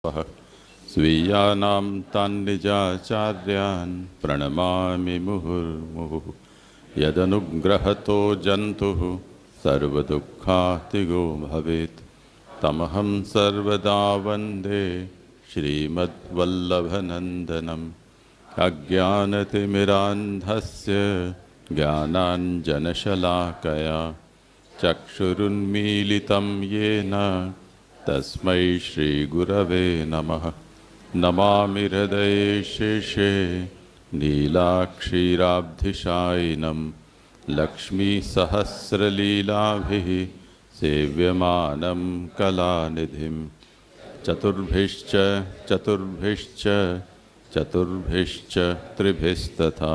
तपः स्वीयानां तान् निजाचार्यान् प्रणमामि मुहुर्मुहुः। यदनुग्रहतो जन्तुः सर्वदुःखातिगो भवेत् तमहं सर्वदा वन्दे श्रीमद्वल्लभनन्दनम्। अज्ञानतिमिरान्धस्य ज्ञानाञ्जनशलाकया चक्षुरुन्मीलितं येन तस्मै श्रीगुरवे नमः। नमामि हृदये शेषे नीलाक्षीराब्धिशायिनं लक्ष्मीसहस्रलीलाभिः सेव्यमानं कलानिधिं। चतुर्भिश्च चतुर्भिश्च चतुर्भिश्च त्रिभिस्तथा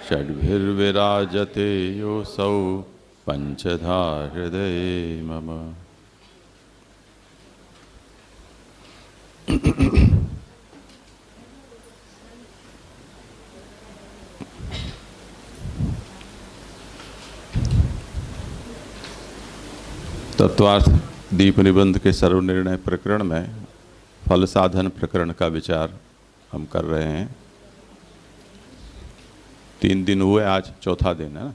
षड्भिर्विराजते योऽसौ पंचधा हृदये मम। तत्वार्थ दीप निबंध के सर्वनिर्णय प्रकरण में फल साधन प्रकरण का विचार हम कर रहे हैं। 3 दिन हुए, आज चौथा दिन है ना।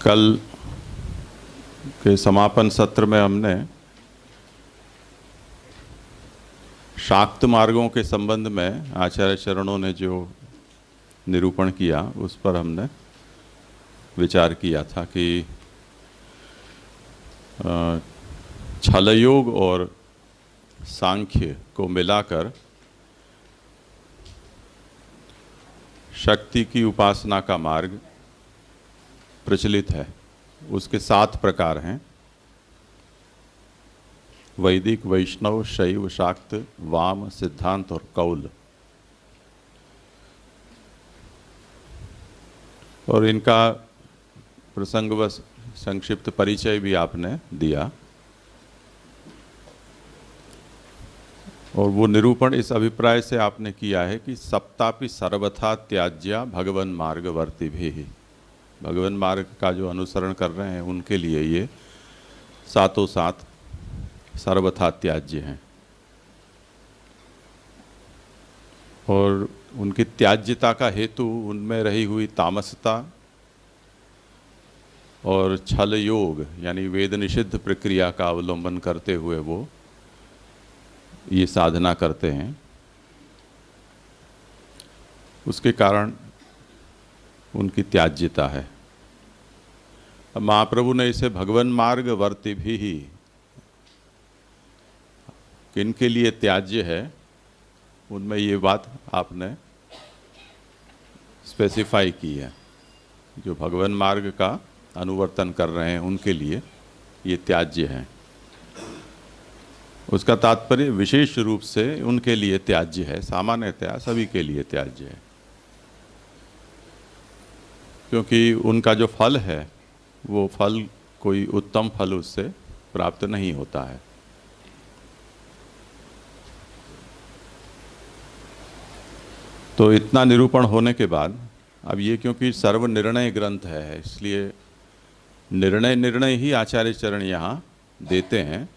कल के समापन सत्र में हमने शाक्त मार्गों के संबंध में आचार्य चरणों ने जो निरूपण किया उस पर हमने विचार किया था कि छल योग और सांख्य को मिलाकर शक्ति की उपासना का मार्ग प्रचलित है। उसके 7 प्रकार हैं: वैदिक, वैष्णव, शैव, शाक्त, वाम, सिद्धांत और कौल। और इनका प्रसंगवश संक्षिप्त परिचय भी आपने दिया और वो निरूपण इस अभिप्राय से आपने किया है कि सप्तापि सर्वथा त्याज्या भगवन मार्गवर्ती भी। भगवन मार्ग का जो अनुसरण कर रहे हैं उनके लिए ये 7 सर्वथा त्याज्य हैं और उनकी त्याज्यता का हेतु उनमें रही हुई तामसता और छल योग यानी वेद निषिद्ध प्रक्रिया का अवलंबन करते हुए वो ये साधना करते हैं। उसके कारण उनकी त्याज्यता है। अब महाप्रभु ने इसे भगवन मार्ग वर्ती भी ही किनके लिए त्याज्य है उनमें ये बात आपने स्पेसिफाई की है। जो भगवन मार्ग का अनुवर्तन कर रहे हैं उनके लिए ये त्याज्य है। उसका तात्पर्य विशेष रूप से उनके लिए त्याज्य है, सामान्यतया सभी के लिए त्याज्य है, क्योंकि उनका जो फल है वो फल कोई उत्तम फल उससे प्राप्त नहीं होता है। तो इतना निरूपण होने के बाद अब ये क्योंकि सर्वनिर्णय ग्रंथ है इसलिए निर्णय ही आचार्य चरण यहाँ देते हैं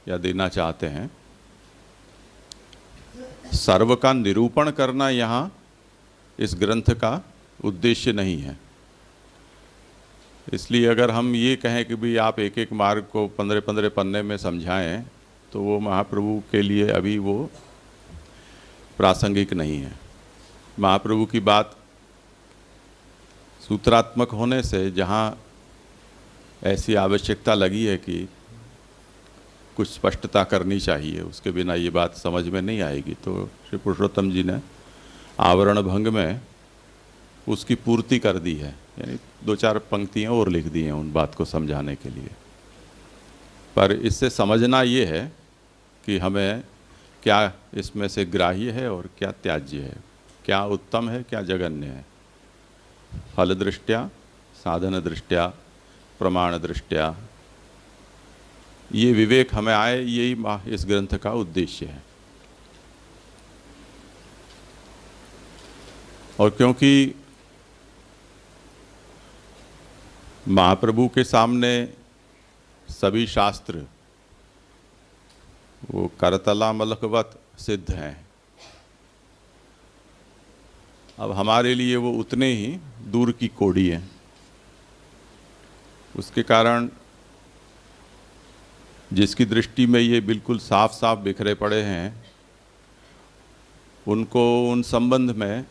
या देना चाहते हैं। सर्व का निरूपण करना यहाँ इस ग्रंथ का उद्देश्य नहीं है। इसलिए अगर हम ये कहें कि भी आप एक एक मार्ग को 15-15 पन्ने में समझाएं तो वो महाप्रभु के लिए अभी वो प्रासंगिक नहीं है। महाप्रभु की बात सूत्रात्मक होने से जहाँ ऐसी आवश्यकता लगी है कि कुछ स्पष्टता करनी चाहिए, उसके बिना ये बात समझ में नहीं आएगी, तो श्री पुरुषोत्तम जी ने आवरण भंग में उसकी पूर्ति कर दी है। यानी 2-4 पंक्तियाँ और लिख दी हैं उन बात को समझाने के लिए। पर इससे समझना ये है कि हमें क्या इसमें से ग्राह्य है और क्या त्याज्य है, क्या उत्तम है, क्या जघन्य है। फल दृष्टया, साधन दृष्टया, प्रमाण दृष्टया ये विवेक हमें आए, यही इस ग्रंथ का उद्देश्य है। और क्योंकि महाप्रभु के सामने सभी शास्त्र वो करतला मलकवत सिद्ध हैं। अब हमारे लिए वो उतने ही दूर की कोड़ी हैं। उसके कारण जिसकी दृष्टि में ये बिल्कुल साफ साफ बिखरे पड़े हैं, उनको उन संबंध में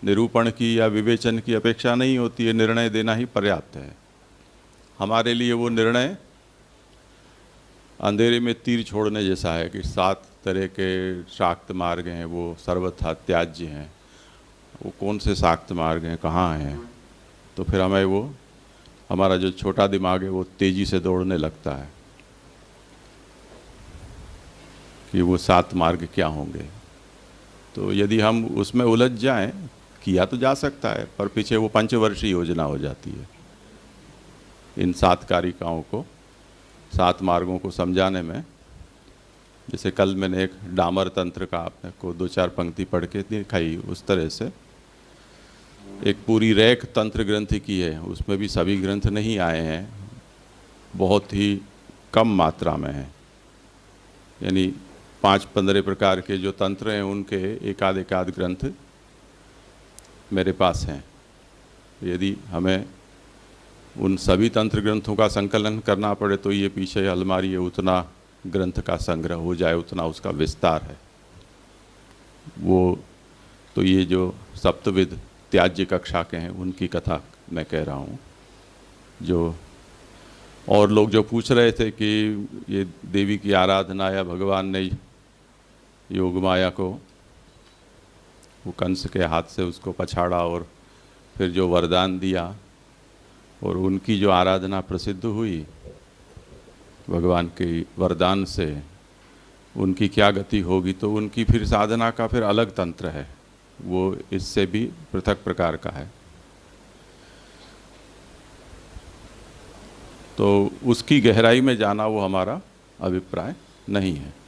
निरूपण की या विवेचन की अपेक्षा नहीं होती है, निर्णय देना ही पर्याप्त है। हमारे लिए वो निर्णय अंधेरे में तीर छोड़ने जैसा है कि 7 तरह के शाक्त मार्ग हैं, वो सर्वथा त्याज्य हैं। वो कौन से शाक्त मार्ग हैं, कहाँ हैं? तो फिर हमें वो, हमारा जो छोटा दिमाग है वो तेज़ी से दौड़ने लगता है कि वो 7 मार्ग क्या होंगे। तो यदि हम उसमें उलझ जाएं, किया तो जा सकता है, पर पीछे वो पंचवर्षीय योजना हो जाती है। इन 7 कारिकाओं को, 7 मार्गों को समझाने में, जैसे कल मैंने एक डामर तंत्र का आपने को 2-4 पंक्ति पढ़ के दिखाई, उस तरह से एक पूरी रैक तंत्र ग्रंथ की है। उसमें भी सभी ग्रंथ नहीं आए हैं, बहुत ही कम मात्रा में है। यानी 5-15 प्रकार के जो तंत्र हैं उनके एकाध ग्रंथ मेरे पास हैं। यदि हमें उन सभी तंत्र ग्रंथों का संकलन करना पड़े तो ये पीछे अलमारी है उतना ग्रंथ का संग्रह हो जाए, उतना उसका विस्तार है वो। तो ये जो सप्तविध त्याज्य कक्षा के हैं उनकी कथा मैं कह रहा हूँ। जो और लोग जो पूछ रहे थे कि ये देवी की आराधना या भगवान ने योग माया को, वो कंस के हाथ से उसको पछाड़ा और फिर जो वरदान दिया और उनकी जो आराधना प्रसिद्ध हुई भगवान के वरदान से, उनकी क्या गति होगी? तो उनकी फिर साधना का फिर अलग तंत्र है, वो इससे भी पृथक प्रकार का है। तो उसकी गहराई में जाना वो हमारा अभिप्राय नहीं है।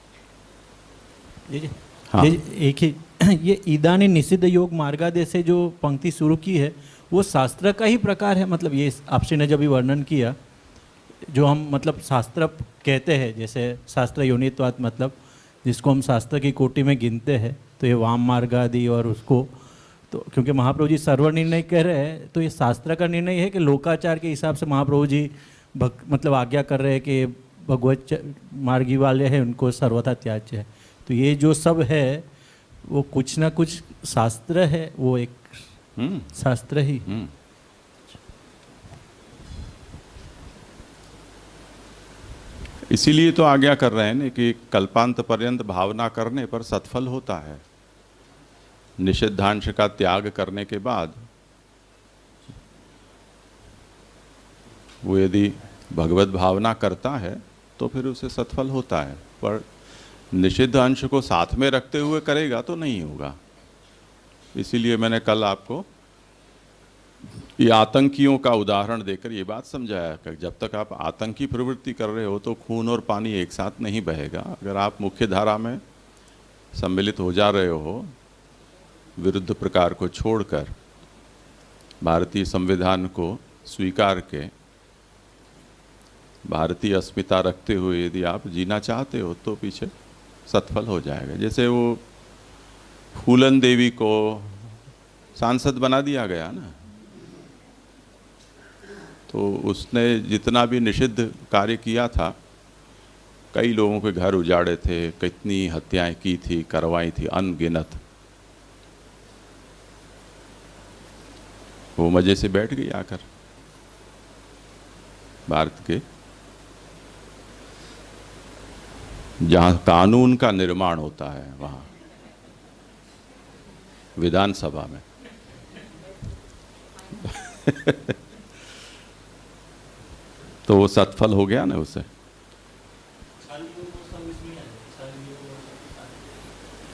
हाँ। एक ही ये ईदानी निषिद्ध योग मार्गादेश से जो पंक्ति शुरू की है वो शास्त्र का ही प्रकार है। मतलब ये आपसे ने जब भी वर्णन किया, जो हम मतलब शास्त्र कहते हैं, जैसे शास्त्र योनित्वात्, मतलब जिसको हम शास्त्र की कोटि में गिनते हैं, तो ये वाम मार्ग आदि और उसको, तो क्योंकि महाप्रभु जी सर्व निर्णय कह रहे हैं, तो ये शास्त्र का निर्णय है कि लोकाचार के हिसाब से महाप्रभु जी मतलब आज्ञा कर रहे हैं कि भगवत मार्गी वाले हैं उनको सर्वथा त्याज्य है। तो ये जो सब है वो कुछ ना कुछ शास्त्र है, वो एक शास्त्र ही। इसीलिए तो आज्ञा कर रहे हैं ना कि कल्पांत पर्यंत भावना करने पर सत्फल होता है। निषिद्धांश का त्याग करने के बाद वो यदि भगवत भावना करता है तो फिर उसे सत्फल होता है, पर निषिद्ध अंश को साथ में रखते हुए करेगा तो नहीं होगा। इसीलिए मैंने कल आपको ये आतंकियों का उदाहरण देकर ये बात समझाया कि जब तक आप आतंकी प्रवृत्ति कर रहे हो तो खून और पानी एक साथ नहीं बहेगा। अगर आप मुख्य धारा में सम्मिलित हो जा रहे हो, विरुद्ध प्रकार को छोड़कर भारतीय संविधान को स्वीकार के भारतीय अस्मिता रखते हुए यदि आप जीना चाहते हो तो पीछे सत्फल हो जाएगा। जैसे वो फूलन देवी को सांसद बना दिया गया ना, तो उसने जितना भी निषिद्ध कार्य किया था, कई लोगों के घर उजाड़े थे, कितनी हत्याएं की थी, करवाई थी, अनगिनत। वो मजे से बैठ गई आकर भारत के, जहां कानून का निर्माण होता है, वहां विधानसभा में तो वो सत्फल हो गया ना उसे।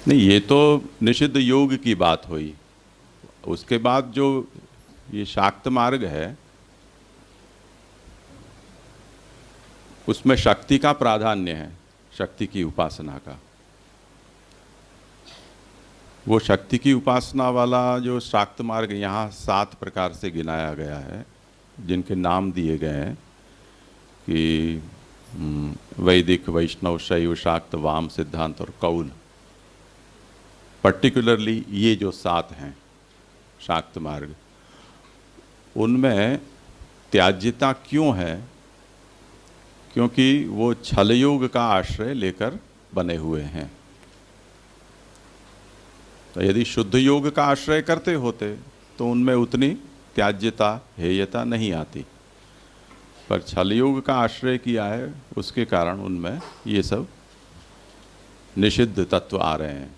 नहीं, ये तो निषिद्ध योग की बात हुई। उसके बाद जो ये शाक्त मार्ग है उसमें शक्ति का प्राधान्य है, शक्ति की उपासना का। वो शक्ति की उपासना वाला जो शाक्त मार्ग यहाँ 7 प्रकार से गिनाया गया है, जिनके नाम दिए गए हैं कि वैदिक, वैष्णव, शैव, शाक्त, वाम, सिद्धांत और कौल, पर्टिकुलरली ये जो 7 हैं शाक्त मार्ग, उनमें त्याज्यता क्यों है? क्योंकि वो छल योग का आश्रय लेकर बने हुए हैं। तो यदि शुद्ध योग का आश्रय करते होते तो उनमें उतनी त्याज्यता, हेयता नहीं आती, पर छल योग का आश्रय किया है, उसके कारण उनमें ये सब निषिद्ध तत्व आ रहे हैं।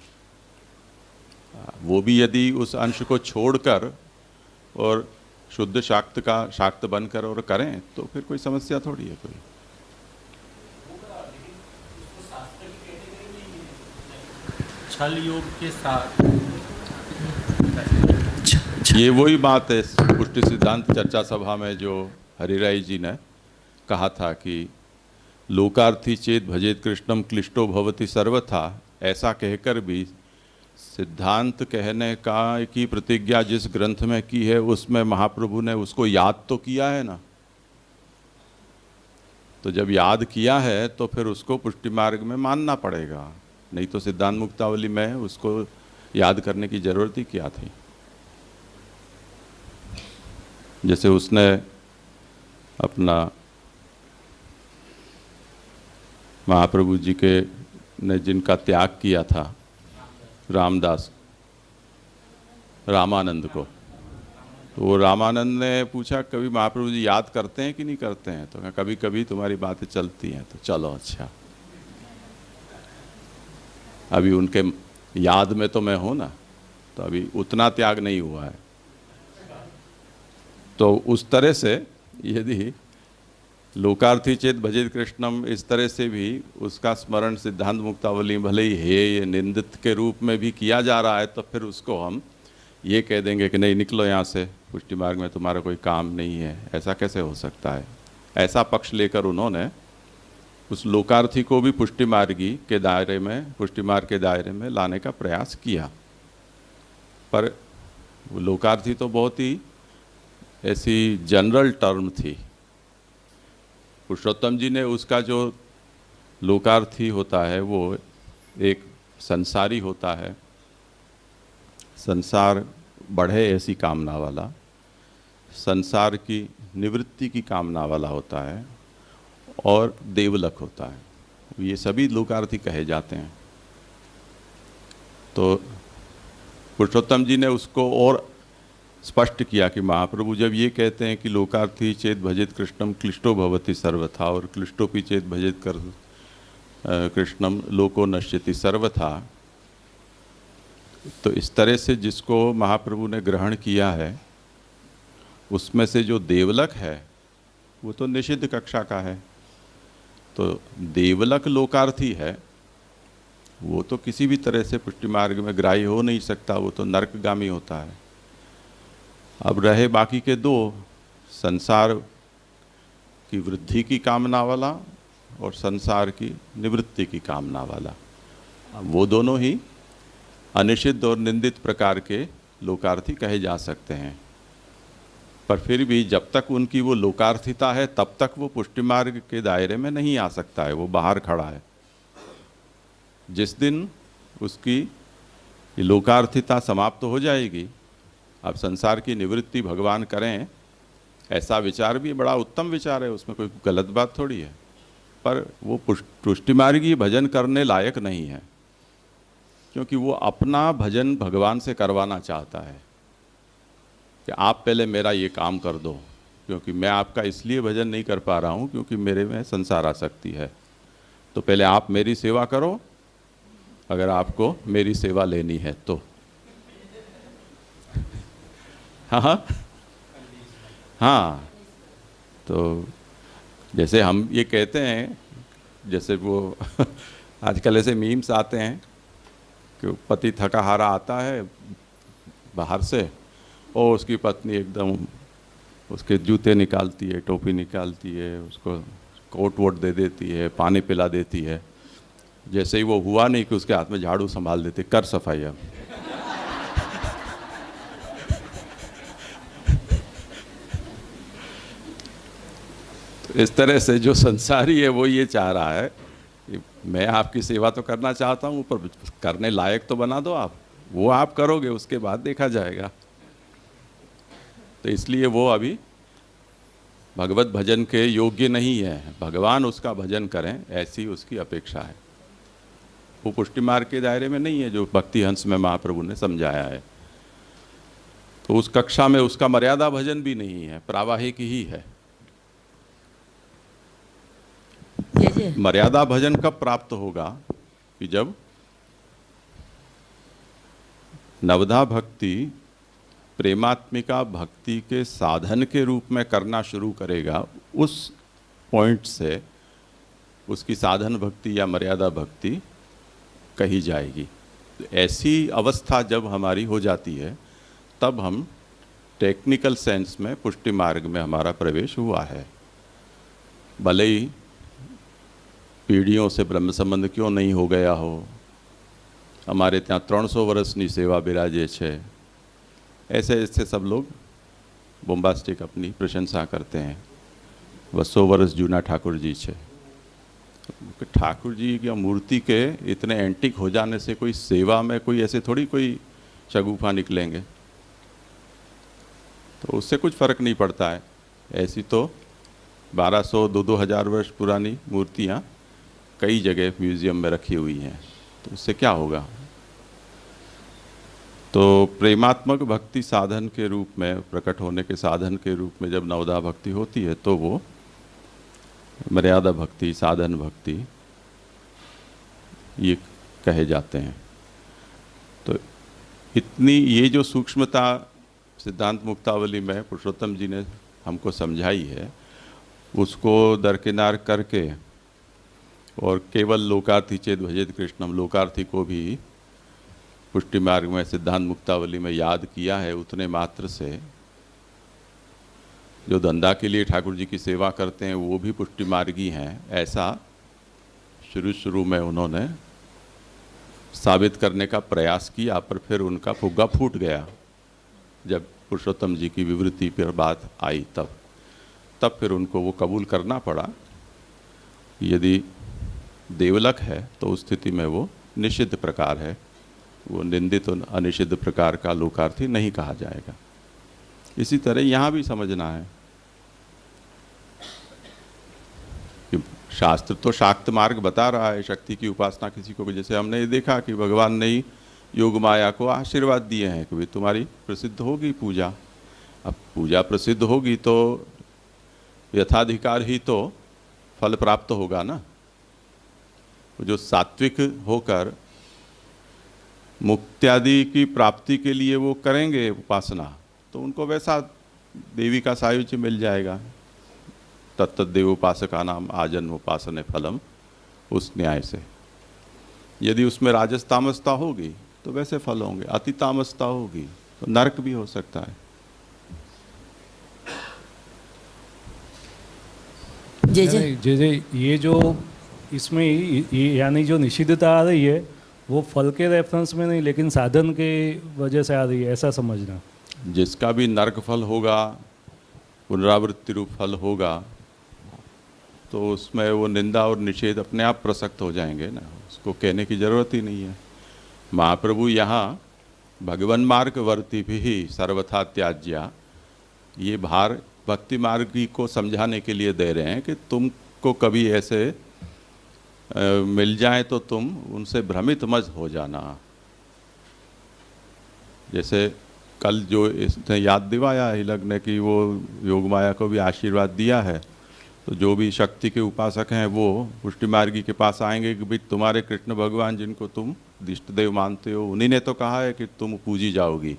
वो भी यदि उस अंश को छोड़कर और शुद्ध शाक्त बनकर और करें तो फिर कोई समस्या थोड़ी है कोई। छल योग के साथ ये वही बात है पुष्टि सिद्धांत चर्चा सभा में जो हरिराय जी ने कहा था कि लोकार्थी चेत भजेत कृष्णम क्लिष्टो भवति सर्वथा, ऐसा कहकर भी सिद्धांत कहने का की प्रतिज्ञा जिस ग्रंथ में की है उसमें महाप्रभु ने उसको याद तो किया है ना। तो जब याद किया है तो फिर उसको पुष्टि मार्ग में मानना पड़ेगा, नहीं तो सिद्धांत मुक्तावली में उसको याद करने की जरूरत ही क्या थी। जैसे उसने अपना महाप्रभु जी के ने जिनका त्याग किया था, रामदास, रामानंद को, तो वो रामानंद ने पूछा कभी महाप्रभु जी याद करते हैं कि नहीं करते हैं? तो कभी कभी तुम्हारी बातें चलती हैं। तो चलो अच्छा, अभी उनके याद में तो मैं हूँ ना, तो अभी उतना त्याग नहीं हुआ है। तो उस तरह से यदि लोकार्थी चेत भजित कृष्णम, इस तरह से भी उसका स्मरण सिद्धांत मुक्तावली भले ही हेय निंदित के रूप में भी किया जा रहा है, तो फिर उसको हम ये कह देंगे कि नहीं निकलो यहाँ से, पुष्टि मार्ग में तुम्हारा कोई काम नहीं है। ऐसा कैसे हो सकता है? ऐसा पक्ष लेकर उन्होंने उस लोकार्थी को भी पुष्टि मार्गी के दायरे में, पुष्टि मार्ग के दायरे में लाने का प्रयास किया। पर वो लोकार्थी तो बहुत ही ऐसी जनरल टर्म थी। पुरुषोत्तम जी ने उसका जो लोकार्थी होता है वो एक संसारी होता है, संसार बढ़े ऐसी कामना वाला, संसार की निवृत्ति की कामना वाला होता है, और देवलक होता है। ये सभी लोकार्थी कहे जाते हैं। तो पुरुषोत्तम जी ने उसको और स्पष्ट किया कि महाप्रभु जब ये कहते हैं कि लोकार्थी चेत भजित कृष्णम क्लिष्टो भवति सर्वथा, और क्लिष्टोपि चेत भजित कृष्णम लोको नश्यति सर्वथा, तो इस तरह से जिसको महाप्रभु ने ग्रहण किया है उसमें से जो देवलक है वो तो निषिद्ध कक्षा का है। तो देवलक लोकार्थी है, वो तो किसी भी तरह से पुष्टि मार्ग में ग्राही हो नहीं सकता, वो तो नरकगामी होता है। अब रहे बाकी के दो, संसार की वृद्धि की कामना वाला और संसार की निवृत्ति की कामना वाला, वो दोनों ही अनिषिद्ध और निंदित प्रकार के लोकार्थी कहे जा सकते हैं। पर फिर भी जब तक उनकी वो लोकार्थिता है तब तक वो पुष्टि मार्ग के दायरे में नहीं आ सकता है, वो बाहर खड़ा है। जिस दिन उसकी ये लोकार्थिता समाप्त हो जाएगी, अब संसार की निवृत्ति भगवान करें, ऐसा विचार भी बड़ा उत्तम विचार है, उसमें कोई गलत बात थोड़ी है, पर वो पुष्टि मार्गी भजन करने लायक नहीं है, क्योंकि वो अपना भजन भगवान से करवाना चाहता है कि आप पहले मेरा ये काम कर दो, क्योंकि मैं आपका इसलिए भजन नहीं कर पा रहा हूँ क्योंकि मेरे में संसार आसक्ति है। तो पहले आप मेरी सेवा करो, अगर आपको मेरी सेवा लेनी है तो। हाँ हाँ, तो जैसे हम ये कहते हैं, जैसे वो आजकल ऐसे मीम्स आते हैं कि पति थका हारा आता है बाहर से और उसकी पत्नी एकदम उसके जूते निकालती है, टोपी निकालती है, उसको कोट वोट दे देती है, पानी पिला देती है। जैसे ही वो हुआ नहीं कि उसके हाथ में झाड़ू संभाल देते, कर सफाई अब। इस तरह से जो संसारी है वो ये चाह रहा है कि मैं आपकी सेवा तो करना चाहता हूँ, पर करने लायक तो बना दो आप, वो आप करोगे उसके बाद देखा जाएगा। तो इसलिए वो अभी भगवत भजन के योग्य नहीं है, भगवान उसका भजन करें ऐसी उसकी अपेक्षा है। वो पुष्टि मार्ग के दायरे में नहीं है जो भक्ति हंस में महाप्रभु ने समझाया है। तो उस कक्षा में उसका मर्यादा भजन भी नहीं है, प्रावाहिक ही है। जय जय। मर्यादा भजन कब प्राप्त होगा कि जब नवधा भक्ति प्रेमात्मिका भक्ति के साधन के रूप में करना शुरू करेगा, उस पॉइंट से उसकी साधन भक्ति या मर्यादा भक्ति कही जाएगी। ऐसी अवस्था जब हमारी हो जाती है तब हम टेक्निकल सेंस में पुष्टि मार्ग में हमारा प्रवेश हुआ है। भले ही पीढ़ियों से ब्रह्म संबंध क्यों नहीं हो गया हो, हमारे ત્યાં 300 વર્ષની સેવા બિરાજે છે, ऐसे ऐसे सब लोग बोम्बास्टिक अपनी प्रशंसा करते हैं। 200 वर्ष जूना ठाकुर जी छे। ठाकुर जी की मूर्ति के इतने एंटिक हो जाने से कोई सेवा में कोई ऐसे थोड़ी कोई शगुफा निकलेंगे, तो उससे कुछ फ़र्क नहीं पड़ता है। ऐसी तो 1200-2000 हजार वर्ष पुरानी मूर्तियाँ कई जगह म्यूज़ियम में रखी हुई हैं, तो उससे क्या होगा। तो प्रेमात्मक भक्ति साधन के रूप में, प्रकट होने के साधन के रूप में जब नवधा भक्ति होती है तो वो मर्यादा भक्ति, साधन भक्ति ये कहे जाते हैं। तो इतनी ये जो सूक्ष्मता सिद्धांत मुक्तावली में पुरुषोत्तम जी ने हमको समझाई है, उसको दरकिनार करके और केवल लोकार्थी चेत भजेत कृष्णम, लोकार्थी को भी पुष्टि मार्ग में सिद्धांत मुक्तावली में याद किया है, उतने मात्र से जो धंधा के लिए ठाकुर जी की सेवा करते हैं वो भी पुष्टि मार्गी हैं, ऐसा शुरू में उन्होंने साबित करने का प्रयास किया। पर फिर उनका फुग्गा फूट गया जब पुरुषोत्तम जी की विवृत्ति पर बात आई, तब फिर उनको वो कबूल करना पड़ा। यदि देवलक है तो उस स्थिति में वो निषिद्ध प्रकार है, वो निंदित और अनिषिद्ध प्रकार का लोकार्थी नहीं कहा जाएगा। इसी तरह यहाँ भी समझना है कि शास्त्र तो शाक्त मार्ग बता रहा है, शक्ति की उपासना किसी को भी। जैसे हमने ये देखा कि भगवान ने ही योग माया को आशीर्वाद दिए हैं कि भाई तुम्हारी प्रसिद्ध होगी पूजा। अब पूजा प्रसिद्ध होगी तो यथाधिकार ही तो फल प्राप्त होगा ना। जो सात्विक होकर मुक्त्यादि की प्राप्ति के लिए वो करेंगे उपासना, तो उनको वैसा देवी का सायुज्य मिल जाएगा। तत्त देव उपासका नाम आजन्म उपासने फलम, उस न्याय से। यदि उसमें राजस तामसता होगी तो वैसे फल होंगे, अति तामसता होगी तो नरक भी हो सकता है। जय जय। जय जय। ये जो इसमें यानी जो निषिद्धता आ रही है वो फल के रेफरेंस में नहीं, लेकिन साधन के वजह से आ रही है, ऐसा समझना। जिसका भी नरक फल होगा, पुनरावृत्ति रूप फल होगा, तो उसमें वो निंदा और निषेध अपने आप प्रसक्त हो जाएंगे ना, उसको कहने की ज़रूरत ही नहीं है। महाप्रभु यहाँ भगवन मार्ग वर्ती भी सर्वथा त्याज्या, ये भार भक्ति मार्गी को समझाने के लिए दे रहे हैं कि तुमको कभी ऐसे मिल जाए तो तुम उनसे भ्रमित मत हो जाना। जैसे कल जो इसने याद दिवाया हिलक ने कि वो योग माया को भी आशीर्वाद दिया है, तो जो भी शक्ति के उपासक हैं वो पुष्टि मार्गी के पास आएंगे कि भाई तुम्हारे कृष्ण भगवान जिनको तुम इष्ट देव मानते हो, उन्हीं ने तो कहा है कि तुम पूजी जाओगी,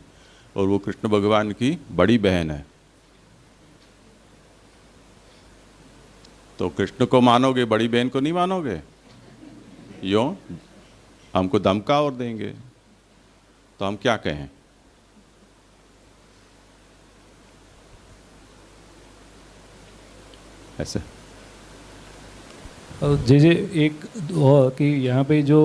और वो कृष्ण भगवान की बड़ी बहन है, तो कृष्ण को मानोगे, बड़ी बहन को नहीं मानोगे। यूँ हमको धमका और देंगे तो हम क्या कहें। ऐसे और जे एक कि यहाँ पे जो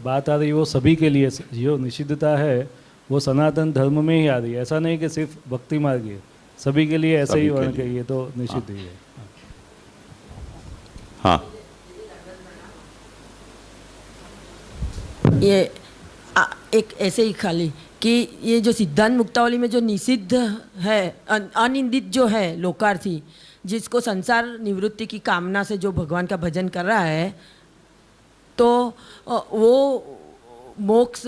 बात आ रही है वो सभी के लिए, जो निषिद्धता है वो सनातन धर्म में ही आ रही है, ऐसा नहीं कि सिर्फ भक्ति मार्ग है, सभी के लिए ऐसे ही वर्ण के, ये तो निषिद्ध ही है। हाँ, ये एक ऐसे ही खाली कि ये जो सिद्धांत मुक्तावली में जो निषिद्ध है, अनिंदित जो है लोकार्थी, जिसको संसार निवृत्ति की कामना से जो भगवान का भजन कर रहा है, तो वो मोक्ष,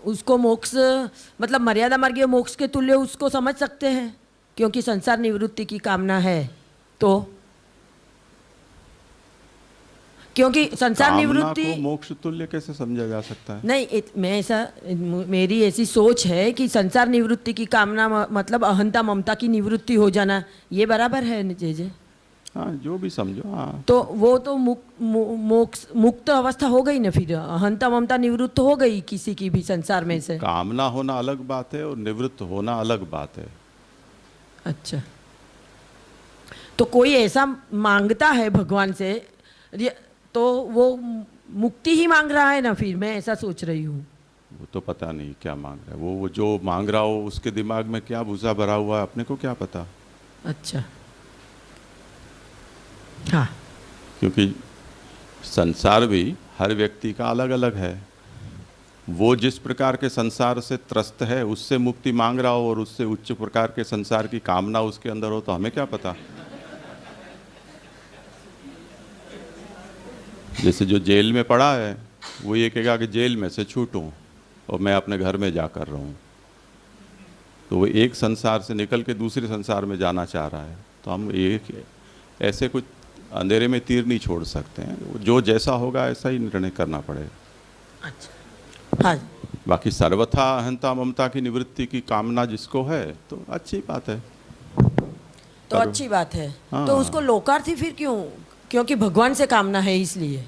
उसको मोक्ष मतलब मर्यादा मार्गीय मोक्ष के तुल्य उसको समझ सकते हैं, क्योंकि संसार निवृत्ति की कामना है। तो क्योंकि संसार कामना निवृत्ति को मोक्ष तुल्य कैसे समझा जा सकता है? नहीं, मैं ऐसा, मेरी ऐसी सोच है कि संसार निवृत्ति की कामना मतलब अहंता ममता की निवृत्ति हो जाना, ये बराबर है जे? हाँ, जो भी समझो। हाँ, तो वो तो मोक्ष मुक्त अवस्था हो गई ना, फिर अहंता ममता निवृत्त हो गई किसी की भी संसार में से। कामना होना अलग बात है और निवृत्त होना अलग बात है। अच्छा, तो कोई ऐसा मांगता है भगवान से तो वो मुक्ति ही मांग रहा है ना, फिर मैं ऐसा सोच रही हूँ। वो तो पता नहीं क्या मांग रहा है, वो जो मांग रहा हो उसके दिमाग में क्या भूसा भरा हुआ है, अपने को क्या पता। अच्छा, हाँ, क्योंकि संसार भी हर व्यक्ति का अलग अलग है। वो जिस प्रकार के संसार से त्रस्त है उससे मुक्ति मांग रहा हो और उससे उच्च प्रकार के संसार की कामना उसके अंदर हो, तो हमें क्या पता। जैसे जो जेल में पड़ा है वो ये कहेगा कि जेल में से छूटूं और मैं अपने घर में जा कर रहूं, तो वो एक संसार से निकल के दूसरे संसार में जाना चाह रहा है। तो हम एक ऐसे कुछ अंधेरे में तीर नहीं छोड़ सकते हैं, जो जैसा होगा ऐसा ही निर्णय करना पड़ेगा। अच्छा, हाँ, बाकी सर्वथा अहंता ममता की निवृत्ति की कामना जिसको है तो अच्छी बात है, तो अच्छी बात है। हाँ। तो उसको लोकार्थी फिर क्यों? क्योंकि भगवान से कामना है इसलिए।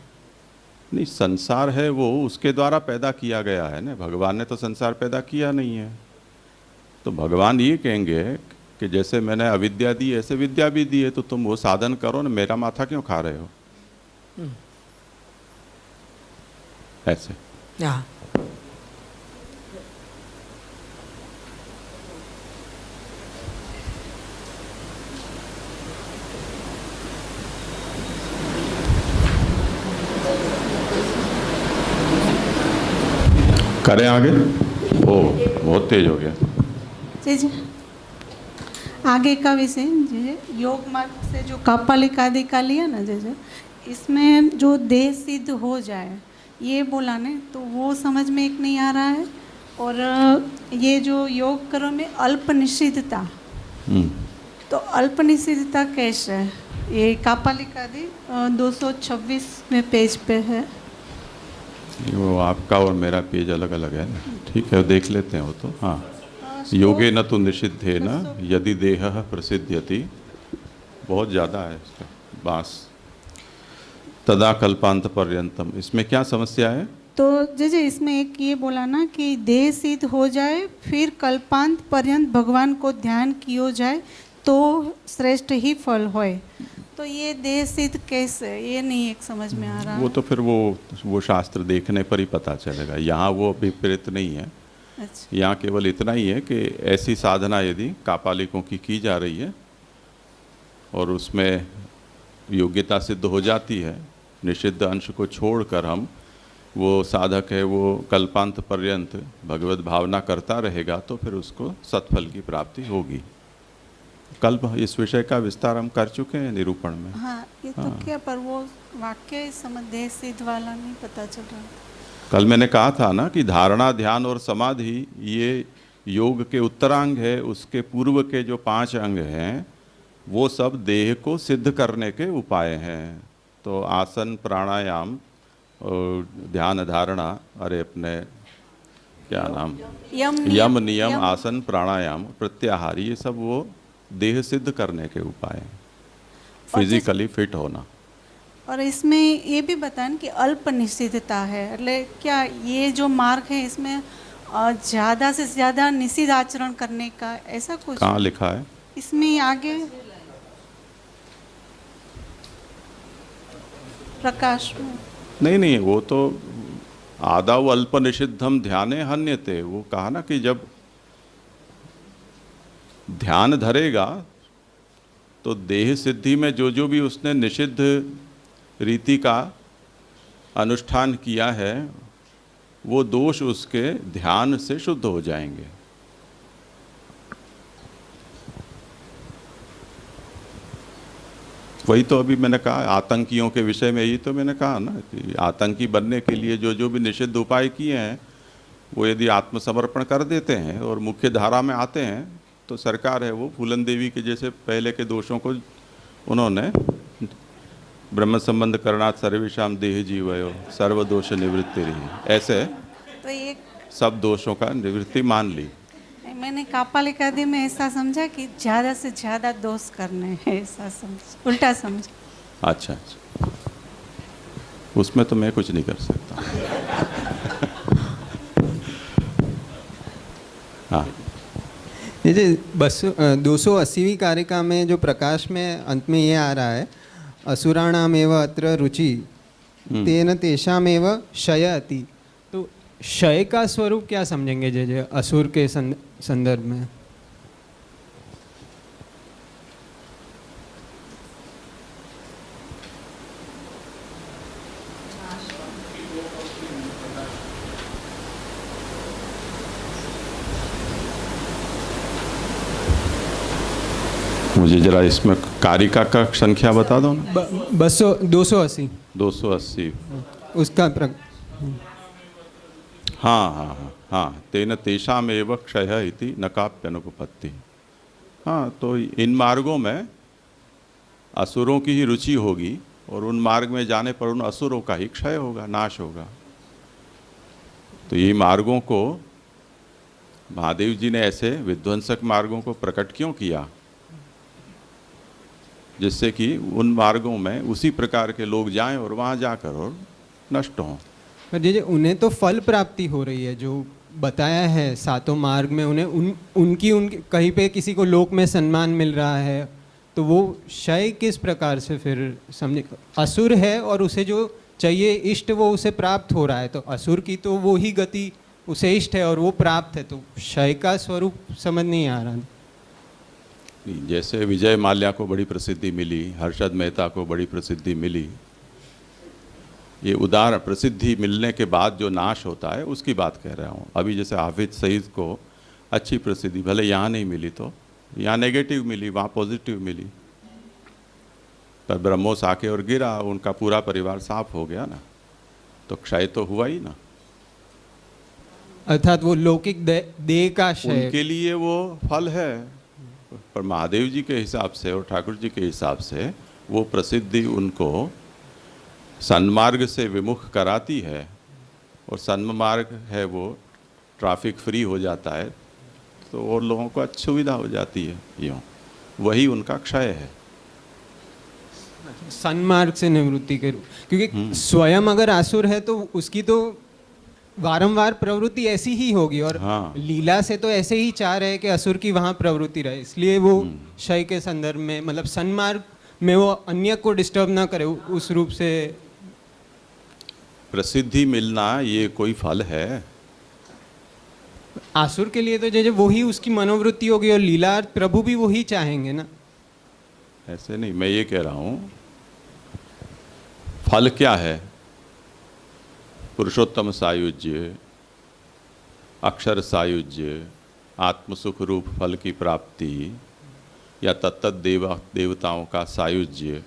नहीं, संसार है वो उसके द्वारा पैदा किया गया है ना, भगवान ने तो संसार पैदा किया नहीं है। तो भगवान ये कहेंगे कि जैसे मैंने अविद्या दी ऐसे विद्या भी दी है, तो तुम वो साधन करो ना, मेरा माथा क्यों खा रहे हो? ऐसे। हाँ, करें आगे? ओ, बहुत तेज हो गया। जी जी, आगे का विषय जी, योग मार्ग से जो कापालिक आदि का लिया ना जी, इसमें जो देह सिद्ध हो जाए ये बोला ने, तो वो समझ में एक नहीं आ रहा है। और ये जो योग कर्म में अल्प निषिद्धता, तो अल्प निषिद्धता कैसे है? ये कापालिक आदि 226वें पेज पे है। वो आपका और मेरा पेज अलग अलग है ना, ठीक है, देख लेते हैं वो तो। हाँ, योगे न तो निषिद्धे न यदि देह प्रसिद्ध्यति, बहुत ज़्यादा है इसका बास। तदा कल्पांत पर्यंतम, इसमें क्या समस्या है? तो जी इसमें एक ये बोला ना कि देह सिद्ध हो जाए फिर कल्पांत पर्यंत भगवान को ध्यान किया जाए तो श्रेष्ठ ही फल होए, तो ये देह सिद्ध कैसे, ये नहीं एक समझ में आ रहा। वो तो फिर वो शास्त्र देखने पर ही पता चलेगा, यहाँ वो विपरीत नहीं है। अच्छा, यहाँ केवल इतना ही है कि ऐसी साधना यदि कापालिकों की जा रही है और उसमें योग्यता सिद्ध हो जाती है, निषिद्ध अंश को छोड़कर हम, वो साधक है वो कल्पांत पर्यंत भगवत भावना करता रहेगा, तो फिर उसको सत्फल की प्राप्ति होगी। कल इस विषय का विस्तार हम कर चुके हैं निरूपण में। हाँ, ये तो क्या, पर वो वाक्य इस समय देह सिद्ध वाला नहीं पता चल रहा। कल मैंने कहा था ना कि धारणा, ध्यान और समाधि ये योग के उत्तरांग है, उसके पूर्व के जो 5 अंग हैं वो सब देह को सिद्ध करने के उपाय हैं। तो आसन, प्राणायाम और ध्यान, धारणा, अरे अपने क्या नाम, यम नियम, आसन, प्राणायाम, प्रत्याहार, ये सब वो देह सिद्ध करने के उपाय हैं, फिजिकली फिट होना। और इसमें ये भी बताएं कि अल्प निषिद्धता है, એટલે क्या ये जो मार्ग है इसमें ज़्यादा से ज़्यादा निषिद्ध आचरण करने का ऐसा कुछ कहाँ लिखा है? इसमें आगे प्रकाश में नहीं, वो तो आदाव अल्प निषिद्धम ध्याने हन्यते, वो कहा ना कि जब ध्यान धरेगा तो देह सिद्धि में जो भी उसने निषिद्ध रीति का अनुष्ठान किया है वो दोष उसके ध्यान से शुद्ध हो जाएंगे। वही तो अभी मैंने कहा आतंकियों के विषय में, यही तो मैंने कहा ना कि आतंकी बनने के लिए जो जो भी निषिद्ध उपाय किए हैं वो यदि आत्मसमर्पण कर देते हैं और मुख्य धारा में आते हैं तो सरकार है वो फूलन देवी के जैसे पहले के दोषों को उन्होंने ब्रह्म संबंध करणात् सर्वेषाम देह जीवयो सर्व दोष निवृत्ति रही, ऐसे तो एक सब दोषों का निवृत्ति मान ली। मैंने कापालिकादि में ऐसा समझा कि ज़्यादा से ज़्यादा दोष करने हैं, ऐसा समझ, उल्टा समझा। अच्छा अच्छा, उसमें तो मैं कुछ नहीं कर सकता। हाँ ये जो 280वीं कारिका में जो प्रकाश में अंत में ये आ रहा है, असुराणामेव अत्र रुचि तेन तेषामेव क्षयति, तो क्षय का स्वरूप क्या समझेंगे जे असुर के संदर्भ में? मुझे जरा इसमें कारिका का संख्या बता दो ना। 280 280। उसका हाँ हाँ हाँ हाँ, तेन तेषामेव क्षय इति न काप्यनुपपत्ति। हाँ, तो इन मार्गों में असुरों की ही रुचि होगी और उन मार्ग में जाने पर उन असुरों का ही क्षय होगा, नाश होगा। तो ये मार्गों को महादेव जी ने ऐसे विध्वंसक मार्गों को प्रकट क्यों किया, जिससे कि उन मार्गों में उसी प्रकार के लोग जाएं और वहाँ जाकर और नष्ट हों। पर जैसे उन्हें तो फल प्राप्ति हो रही है, जो बताया है सातों मार्ग में उन्हें उनकी कहीं पे किसी को लोक में सम्मान मिल रहा है, तो वो क्षय किस प्रकार से फिर समझे? असुर है और उसे जो चाहिए इष्ट वो उसे प्राप्त हो रहा है, तो असुर की तो वो ही गति उसे इष्ट है और वो प्राप्त है, तो क्षय का स्वरूप समझ नहीं आ रहा। जैसे विजय माल्या को बड़ी प्रसिद्धि मिली, हर्षद मेहता को बड़ी प्रसिद्धि मिली, ये उदाहरण प्रसिद्धि मिलने के बाद जो नाश होता है उसकी बात कह रहा हूँ। अभी जैसे हाफिज सईद को अच्छी प्रसिद्धि भले यहाँ नहीं मिली, तो यहाँ नेगेटिव मिली, वहाँ पॉजिटिव मिली, पर ब्रह्मोस आके और गिरा, उनका पूरा परिवार साफ हो गया ना, तो क्षय तो हुआ ही ना। अर्थात वो लौकिक देह का क्षय उनके लिए वो फल है, पर महादेव जी के हिसाब से और ठाकुर जी के हिसाब से वो प्रसिद्धि उनको सन्मार्ग से विमुख कराती है, और सन्मार्ग है वो ट्रैफिक फ्री हो जाता है, तो और लोगों को अच्छी सुविधा हो जाती है, यूँ वही उनका क्षय है। सन्मार्ग से निवृत्ति के रूप, क्योंकि स्वयं अगर असुर है तो उसकी तो वारंवार प्रवृत्ति ऐसी ही होगी, और हाँ। लीला से तो ऐसे ही चाह रहे हैं कि असुर की वहाँ प्रवृत्ति रहे, इसलिए वो क्षय के संदर्भ में मतलब सन्मार्ग में वो अन्य को डिस्टर्ब ना करे, उस रूप से प्रसिद्धि मिलना ये कोई फल है? आसुर के लिए तो जैसे वही उसकी मनोवृत्ति होगी, और लीला प्रभु भी वही चाहेंगे ना। ऐसे नहीं, मैं ये कह रहा हूँ फल क्या है? पुरुषोत्तम सायुज्य, अक्षर सायुज्य, आत्मसुख रूप फल की प्राप्ति, या तत्त देवताओं का सायुज्य।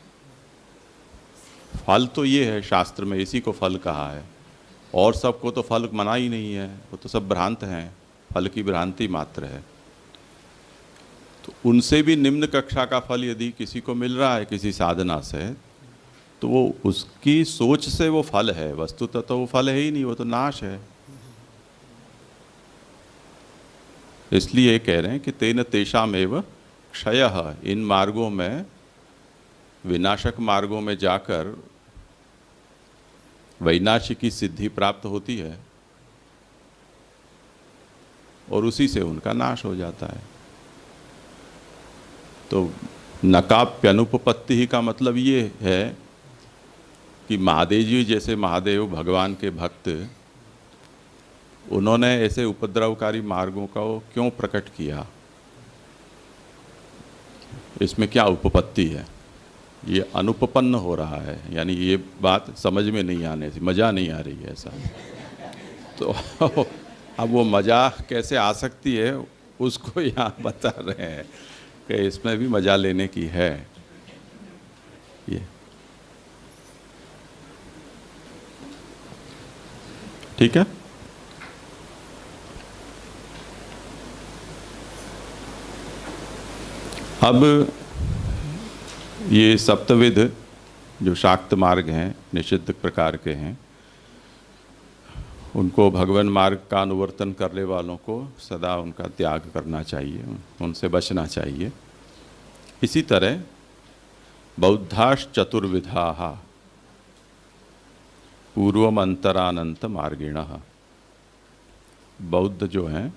फल तो ये है, शास्त्र में इसी को फल कहा है, और सबको तो फल मना ही नहीं है, वो तो सब भ्रांत हैं, फल की भ्रांति मात्र है। तो उनसे भी निम्न कक्षा का फल यदि किसी को मिल रहा है किसी साधना से, तो वो उसकी सोच से वो फल है, वस्तुतः तो वो फल है ही नहीं, वो तो नाश है। इसलिए कह रहे हैं कि तेन तेषामेव क्षयः, इन मार्गों में विनाशक मार्गों में जाकर वैनाशिक की सिद्धि प्राप्त होती है, और उसी से उनका नाश हो जाता है। तो नकाप्यनुपपत्ति ही का मतलब ये है कि महादेव जी जैसे महादेव भगवान के भक्त, उन्होंने ऐसे उपद्रवकारी मार्गों का क्यों प्रकट किया, इसमें क्या उपपत्ति है? ये अनुपपन्न हो रहा है, यानी ये बात समझ में नहीं आने से, मज़ा नहीं आ रही है ऐसा। तो अब वो मज़ा कैसे आ सकती है उसको यहाँ बता रहे हैं कि इसमें भी मज़ा लेने की है। ये ठीक है। अब ये सप्तविध जो शाक्त मार्ग हैं, निषिद्ध प्रकार के हैं, उनको भगवान मार्ग का अनुवर्तन करने वालों को सदा उनका त्याग करना चाहिए, उनसे बचना चाहिए। इसी तरह बौद्धाश्चतुर्विधाः पूर्वमंतरानंत मार्गिणः, बौद्ध जो हैं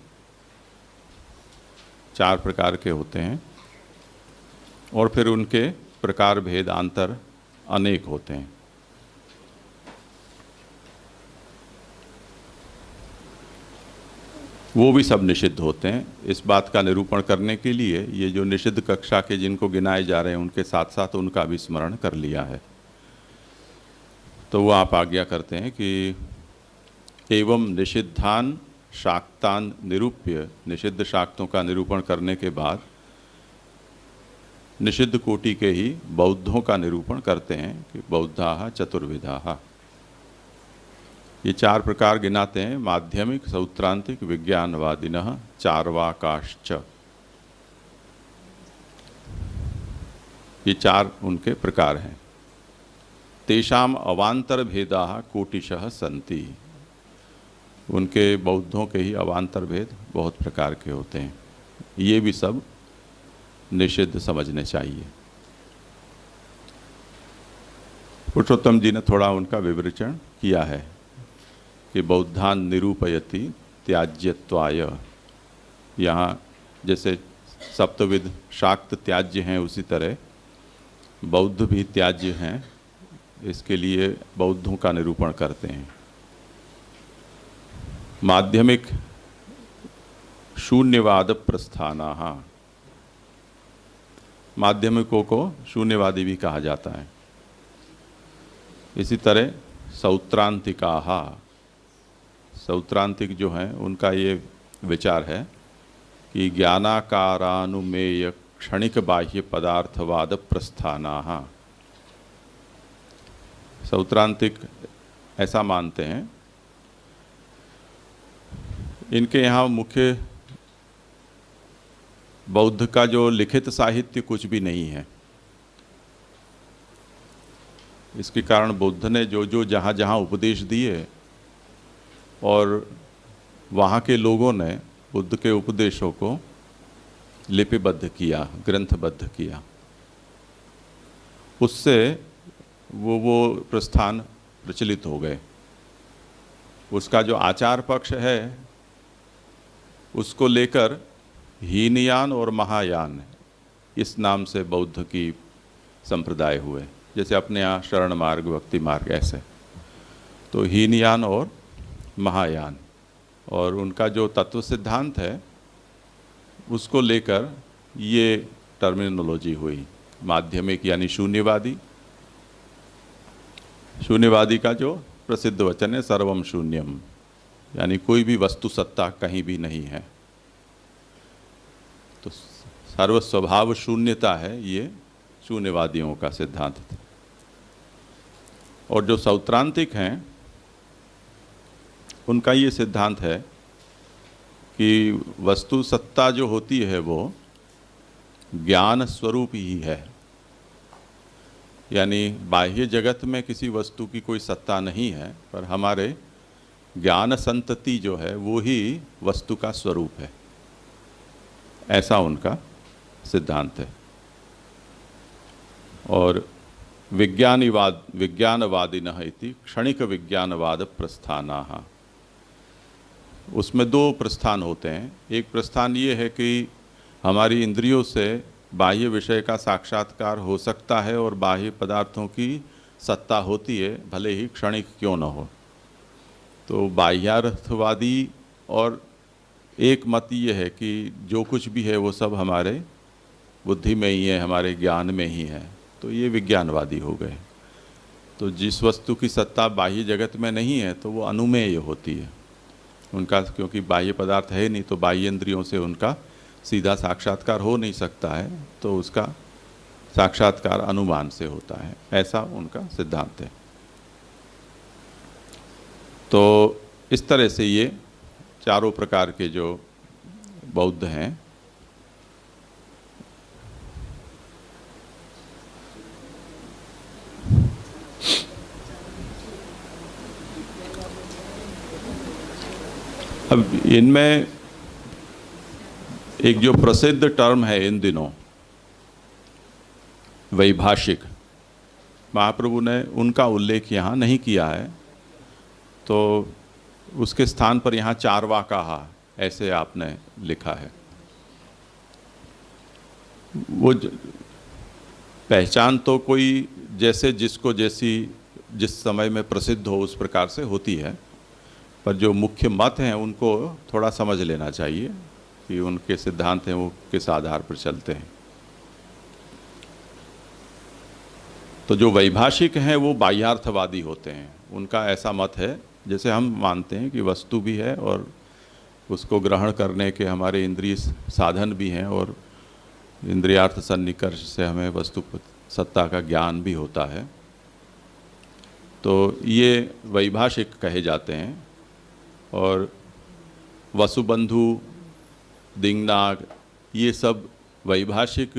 4 प्रकार के होते हैं और फिर उनके प्रकार भेदांतर अनेक होते हैं। वो भी सब निषिद्ध होते हैं। इस बात का निरूपण करने के लिए ये जो निषिद्ध कक्षा के जिनको गिनाए जा रहे हैं उनके साथ साथ उनका भी स्मरण कर लिया है। तो वो आप आज्ञा करते हैं कि एवं निषिद्धान शाक्तान निरूप्य, निषिद्ध शाक्तों का निरूपण करने के बाद निषिद्ध कोटि के ही बौद्धों का निरूपण करते हैं कि बौद्धाः चतुर्विधाः। ये 4 प्रकार गिनाते हैं, माध्यमिक, सौत्रांतिक, विज्ञानवादिनः, चार्वाकाश्च। ये 4 उनके प्रकार हैं। तेषाम अवान्तर भेदाः कोटिशः सन्ति, उनके बौद्धों के ही अवान्तर भेद बहुत प्रकार के होते हैं। ये भी सब निषिद्ध समझने चाहिए। पुरुषोत्तम जी ने थोड़ा उनका विवरण किया है कि बौद्धान निरूपयति त्याज्यत्वाय। यहाँ जैसे सप्तविध शाक्त त्याज्य हैं उसी तरह बौद्ध भी त्याज्य हैं, इसके लिए बौद्धों का निरूपण करते हैं। माध्यमिक शून्यवाद प्रस्थानाः, माध्यमिकों को शून्यवादी भी कहा जाता है। इसी तरह सौत्रांतिकाः, सौत्रांतिक जो हैं उनका ये विचार है कि ज्ञानाकारानुमेय क्षणिक बाह्य पदार्थवाद प्रस्थानाः। सौत्रांतिक ऐसा मानते हैं, इनके यहाँ मुख्य बौद्ध का जो लिखित साहित्य कुछ भी नहीं है। इसके कारण बुद्ध ने जो जो जहाँ जहाँ उपदेश दिए और वहाँ के लोगों ने बुद्ध के उपदेशों को लिपिबद्ध किया, ग्रंथबद्ध किया, उससे वो प्रस्थान प्रचलित हो गए। उसका जो आचार पक्ष है उसको लेकर हीनयान और महायान इस नाम से बौद्ध की संप्रदाय हुए। जैसे अपने यहाँ शरण मार्ग, भक्ति मार्ग, ऐसे तो हीनयान और महायान, और उनका जो तत्व सिद्धांत है उसको लेकर ये टर्मिनोलॉजी हुई। माध्यमिक यानी शून्यवादी, शून्यवादी का जो प्रसिद्ध वचन है सर्वम शून्यम, यानी कोई भी वस्तु सत्ता कहीं भी नहीं है, तो सर्व स्वभाव शून्यता है, ये शून्यवादियों का सिद्धांत था। और जो सौत्रांतिक हैं उनका ये सिद्धांत है कि वस्तु सत्ता जो होती है वो ज्ञान स्वरूप ही है, यानी बाह्य जगत में किसी वस्तु की कोई सत्ता नहीं है, पर हमारे ज्ञान संतति जो है वो ही वस्तु का स्वरूप है। ऐसा उनका सिद्धांत है। और विज्ञानवादिनः इति क्षणिक विज्ञानवाद प्रस्थानाः, उसमें 2 प्रस्थान होते हैं। एक प्रस्थान ये है कि हमारी इंद्रियों से बाह्य विषय का साक्षात्कार हो सकता है और बाह्य पदार्थों की सत्ता होती है, भले ही क्षणिक क्यों न हो। तो बाह्यार्थवादी और एक मत ये है कि जो कुछ भी है वो सब हमारे बुद्धि में ही है, हमारे ज्ञान में ही है, तो ये विज्ञानवादी हो गए। तो जिस वस्तु की सत्ता बाह्य जगत में नहीं है तो वो अनुमेय होती है उनका, क्योंकि बाह्य पदार्थ है नहीं तो बाह्य इंद्रियों से उनका सीधा साक्षात्कार हो नहीं सकता है, तो उसका साक्षात्कार अनुमान से होता है, ऐसा उनका सिद्धांत है। तो इस तरह से ये चारों प्रकार के जो बौद्ध हैं अब इनमें एक जो प्रसिद्ध टर्म है इन दिनों वैभाषिक, महाप्रभु ने उनका उल्लेख यहाँ नहीं किया है, तो उसके स्थान पर यहाँ चारवा कहा ऐसे आपने लिखा है। वो पहचान तो कोई जैसे जिसको जैसी जिस समय में प्रसिद्ध हो उस प्रकार से होती है, पर जो मुख्य मत हैं उनको थोड़ा समझ लेना चाहिए कि उनके सिद्धांत हैं वो किस आधार पर चलते हैं। तो जो वैभाषिक हैं वो बाह्यार्थवादी होते हैं, उनका ऐसा मत है जैसे हम मानते हैं कि वस्तु भी है और उसको ग्रहण करने के हमारे इंद्रिय साधन भी हैं और इंद्रियार्थ सन्निकर्ष से हमें वस्तु सत्ता का ज्ञान भी होता है। तो ये वैभाषिक कहे जाते हैं। और वसुबंधु, दिंगनाग, ये सब वैभाषिक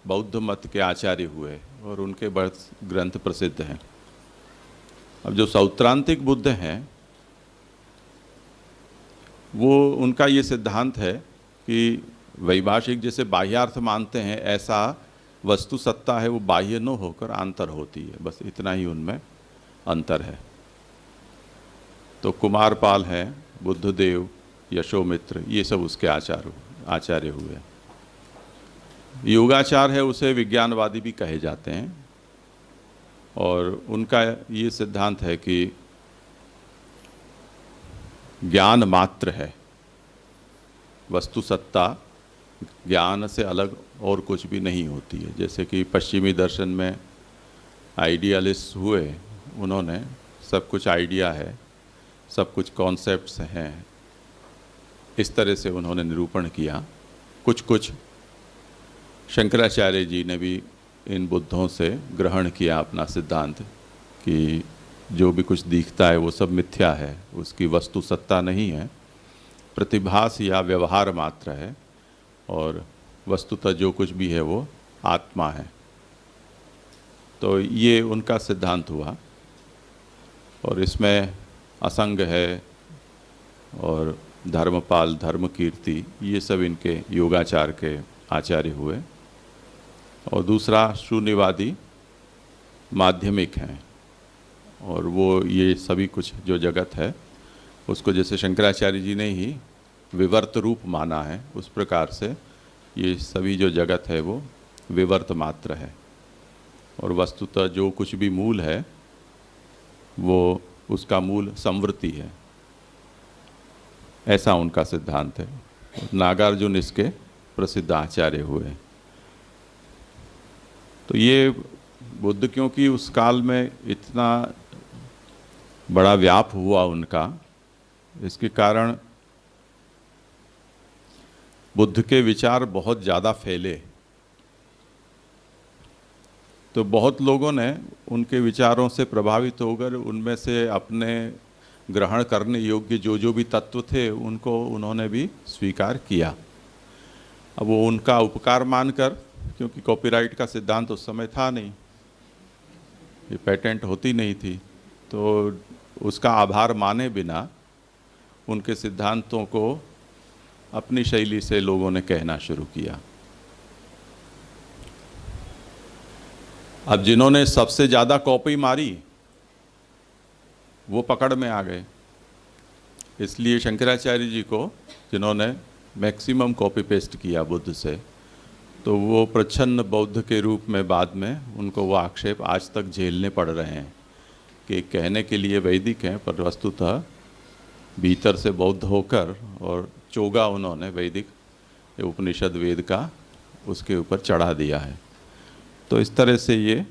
बौद्ध मत के आचार्य हुए और उनके ग्रंथ प्रसिद्ध हैं। अब जो सौत्रांतिक बुद्ध हैं वो उनका ये सिद्धांत है कि वैभाषिक जैसे बाह्यार्थ मानते हैं ऐसा वस्तु सत्ता है वो बाह्य न होकर आंतर होती है, बस इतना ही उनमें अंतर है। तो कुमारपाल हैं, बुद्धदेव, यशोमित्र, ये सब उसके आचार्य हुए। योगाचार है उसे विज्ञानवादी भी कहे जाते हैं और उनका ये सिद्धांत है कि ज्ञान मात्र है, वस्तु सत्ता ज्ञान से अलग और कुछ भी नहीं होती है। जैसे कि पश्चिमी दर्शन में आइडियलिस्ट हुए, उन्होंने सब कुछ आइडिया है, सब कुछ कॉन्सेप्ट्स हैं, इस तरह से उन्होंने निरूपण किया। कुछ शंकराचार्य जी ने भी इन बुद्धों से ग्रहण किया अपना सिद्धांत कि जो भी कुछ दिखता है वो सब मिथ्या है, उसकी वस्तु सत्ता नहीं है, प्रतिभास या व्यवहार मात्र है और वस्तुतः जो कुछ भी है वो आत्मा है। तो ये उनका सिद्धांत हुआ और इसमें असंग है और धर्मपाल, धर्मकीर्ति, ये सब इनके योगाचार के आचार्य हुए। और दूसरा शून्यवादी माध्यमिक हैं और वो ये सभी कुछ जो जगत है उसको जैसे शंकराचार्य जी ने ही विवर्त रूप माना है, उस प्रकार से ये सभी जो जगत है वो विवर्त मात्र है और वस्तुतः जो कुछ भी मूल है वो उसका मूल संवृत्ति है, ऐसा उनका सिद्धांत है। नागार्जुन इसके प्रसिद्ध आचार्य हुए। तो ये बुद्ध क्योंकि उस काल में इतना बड़ा व्याप हुआ उनका, इसके कारण बुद्ध के विचार बहुत ज़्यादा फैले। तो बहुत लोगों ने उनके विचारों से प्रभावित होकर उनमें से अपने ग्रहण करने योग्य जो भी तत्व थे उनको उन्होंने भी स्वीकार किया। अब वो उनका उपकार मानकर, क्योंकि कॉपीराइट का सिद्धांत उस समय था नहीं, ये पेटेंट होती नहीं थी, तो उसका आभार माने बिना उनके सिद्धांतों को अपनी शैली से लोगों ने कहना शुरू किया। अब जिन्होंने सबसे ज़्यादा कॉपी मारी वो पकड़ में आ गए। इसलिए शंकराचार्य जी को जिन्होंने मैक्सिमम कॉपी पेस्ट किया बुद्ध से, तो वो प्रच्छन्न बौद्ध के रूप में बाद में उनको वो आक्षेप आज तक झेलने पड़ रहे हैं कि कहने के लिए वैदिक हैं पर वस्तुतः भीतर से बौद्ध होकर और चोगा उन्होंने वैदिक उपनिषद वेद का उसके ऊपर चढ़ा दिया है। तो इस तरह से ये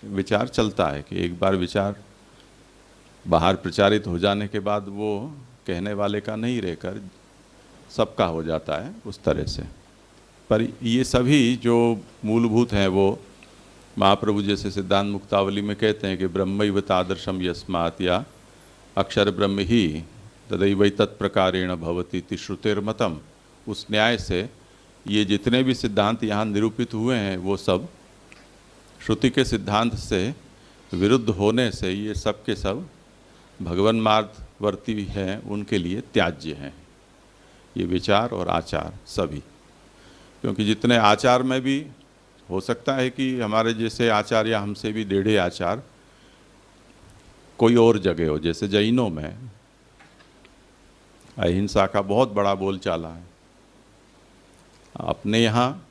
विचार चलता है कि एक बार विचार बाहर प्रचारित हो जाने के बाद वो कहने वाले का नहीं रहकर सबका हो जाता है उस तरह से। पर ये सभी जो मूलभूत हैं वो महाप्रभु जैसे सिद्धांत मुक्तावली में कहते हैं कि ब्रह्मैव तादृशम यस्मात्, या अक्षर ब्रह्म ही तदैव तत्प्रकारेण भवति इति श्रुतिर्मतम। उस न्याय से ये जितने भी सिद्धांत यहाँ निरूपित हुए हैं वो सब श्रुति के सिद्धांत से विरुद्ध होने से ये सब के सब भगवान मार्गवर्ती हैं, उनके लिए त्याज्य हैं ये विचार और आचार सभी। क्योंकि जितने आचार में भी हो सकता है कि हमारे जैसे आचार या हमसे भी डेढ़े आचार कोई और जगह हो, जैसे जैनों में अहिंसा का बहुत बड़ा बोलचाला है। अपने यहाँ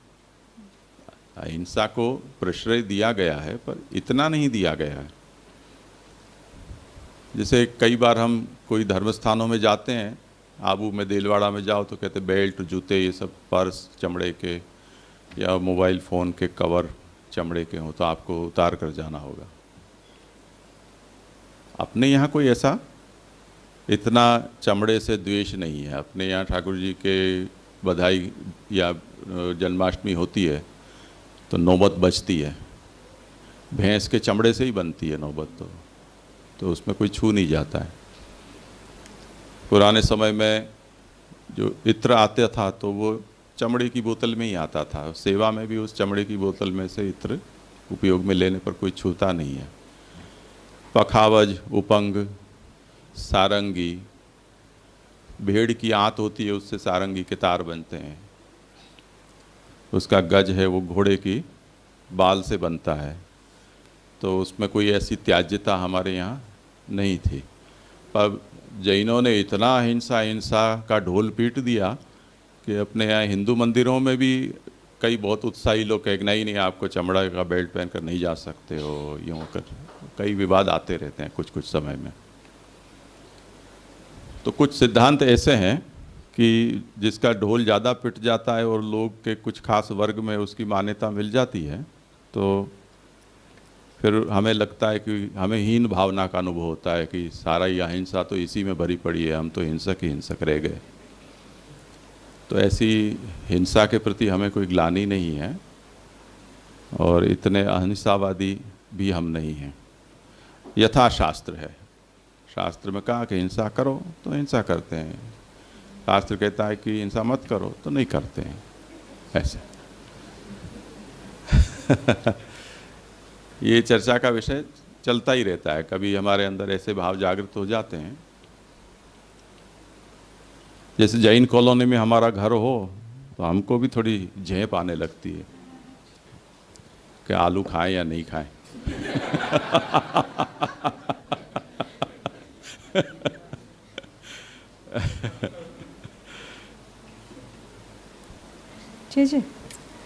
अहिंसा को प्रश्रय दिया गया है पर इतना नहीं दिया गया है। जैसे कई बार हम कोई धर्म स्थानों में जाते हैं, आबू में देलवाड़ा में जाओ तो कहते बेल्ट जूते ये सब पर्स चमड़े के या मोबाइल फ़ोन के कवर चमड़े के हों तो आपको उतार कर जाना होगा। अपने यहाँ कोई ऐसा इतना चमड़े से द्वेष नहीं है। अपने यहाँ ठाकुर जी के बधाई या जन्माष्टमी होती है तो नौबत बजती है, भैंस के चमड़े से ही बनती है नौबत, तो उसमें कोई छू नहीं जाता है। पुराने समय में जो इत्र आता था तो वो चमड़े की बोतल में ही आता था, सेवा में भी उस चमड़े की बोतल में से इत्र उपयोग में लेने पर कोई छूता नहीं है। पखावज, उपंग, सारंगी, भेड़ की आंत होती है उससे सारंगी के तार बनते हैं। उसका गज है वो घोड़े की बाल से बनता है, तो उसमें कोई ऐसी त्याज्यता हमारे यहाँ नहीं थी। पर जैनों ने इतना हिंसा का ढोल पीट दिया कि अपने यहाँ हिंदू मंदिरों में भी कई बहुत उत्साही लोग कहे नहीं आपको चमड़ा का बेल्ट पहनकर नहीं जा सकते हो, यूँ कर कई विवाद आते रहते हैं कुछ समय में। तो कुछ सिद्धांत ऐसे हैं कि जिसका ढोल ज़्यादा पिट जाता है और लोग के कुछ खास वर्ग में उसकी मान्यता मिल जाती है तो फिर हमें लगता है कि हमें हीन भावना का अनुभव होता है कि सारा ही अहिंसा तो इसी में भरी पड़ी है, हम तो हिंसक ही हिंसक रह गए। तो ऐसी हिंसा के प्रति हमें कोई ग्लानि नहीं है और इतने अहिंसावादी भी हम नहीं हैं। यथा शास्त्र है, शास्त्र में कहा कि हिंसा करो तो हिंसा करते हैं, शास्त्र कहता है कि हिंसा मत करो तो नहीं करते हैं, ऐसे। ये चर्चा का विषय चलता ही रहता है, कभी हमारे अंदर ऐसे भाव जागृत हो जाते हैं। जैसे जैन कॉलोनी में हमारा घर हो तो हमको भी थोड़ी झेप आने लगती है कि आलू खाएं या नहीं खाएं। जी।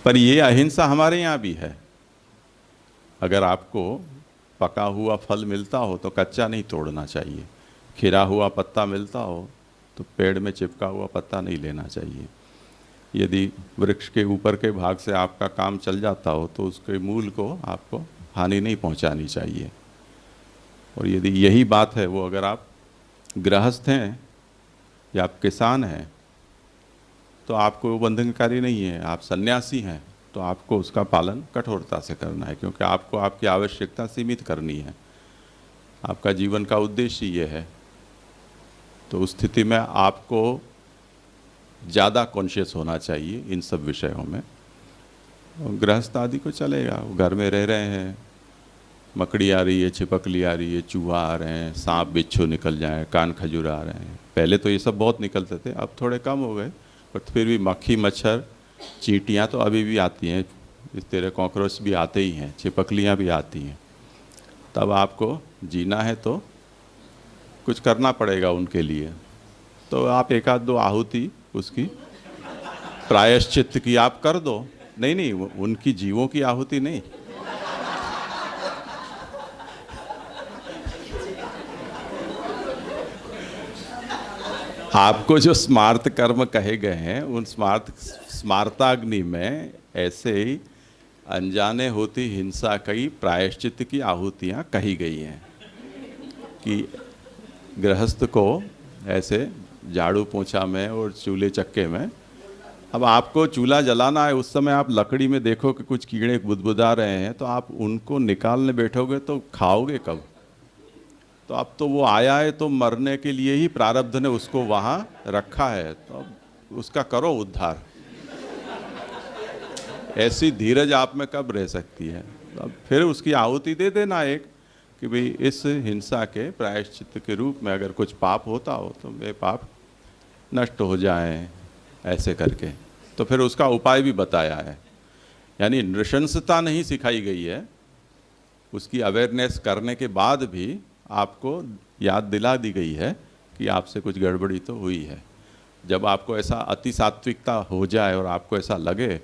पर ये अहिंसा हमारे यहाँ भी है। अगर आपको पका हुआ फल मिलता हो तो कच्चा नहीं तोड़ना चाहिए, खिरा हुआ पत्ता मिलता हो तो पेड़ में चिपका हुआ पत्ता नहीं लेना चाहिए। यदि वृक्ष के ऊपर के भाग से आपका काम चल जाता हो तो उसके मूल को आपको हानि नहीं पहुंचानी चाहिए। और यदि यही बात है वो अगर आप गृहस्थ हैं या आप किसान हैं तो आपको वो बंधनकारी नहीं है। आप सन्यासी हैं तो आपको उसका पालन कठोरता से करना है, क्योंकि आपको आपकी आवश्यकता सीमित करनी है, आपका जीवन का उद्देश्य ये है। तो उस स्थिति में आपको ज़्यादा कॉन्शियस होना चाहिए इन सब विषयों में। गृहस्थ आदि को चलेगा, वो घर में रह रहे हैं, मकड़ी आ रही है, छिपकली आ रही है, चूहा आ रहे हैं, सांप बिच्छू निकल जाए, कान खजूर आ रहे हैं। पहले तो ये सब बहुत निकलते थे, अब थोड़े कम हो गए, बट फिर भी मक्खी मच्छर चींटियाँ तो अभी भी आती हैं, इस तरह कॉकरोच भी आते ही हैं, छिपकलियाँ भी आती हैं। तब आपको जीना है तो कुछ करना पड़ेगा उनके लिए। तो आप एक आध दो आहुति उसकी प्रायश्चित की आप कर दो। नहीं, उनकी जीवों की आहुति नहीं। आपको जो स्मार्त कर्म कहे गए हैं उन स्मार्ताग्नि में ऐसे ही अनजाने होती हिंसा कई प्रायश्चित की आहुतियाँ कही गई हैं कि गृहस्थ को ऐसे झाड़ू पोंछा में और चूल्हे चक्के में, अब आपको चूल्हा जलाना है, उस समय आप लकड़ी में देखो कि कुछ कीड़े बुदबुदा रहे हैं, तो आप उनको निकालने बैठोगे तो खाओगे कब? तो अब तो वो आया है तो मरने के लिए ही प्रारब्ध ने उसको वहाँ रखा है, तो अब उसका करो उद्धार। ऐसी धीरज आप में कब रह सकती है? तो अब फिर उसकी आहुति दे देना एक कि भाई इस हिंसा के प्रायश्चित के रूप में अगर कुछ पाप होता हो तो वे पाप नष्ट हो जाएं, ऐसे करके। तो फिर उसका उपाय भी बताया है, यानी नृशंसता नहीं सिखाई गई है, उसकी अवेयरनेस करने के बाद भी आपको याद दिला दी गई है कि आपसे कुछ गड़बड़ी तो हुई है। जब आपको ऐसा अति सात्विकता हो जाए और आपको ऐसा लगे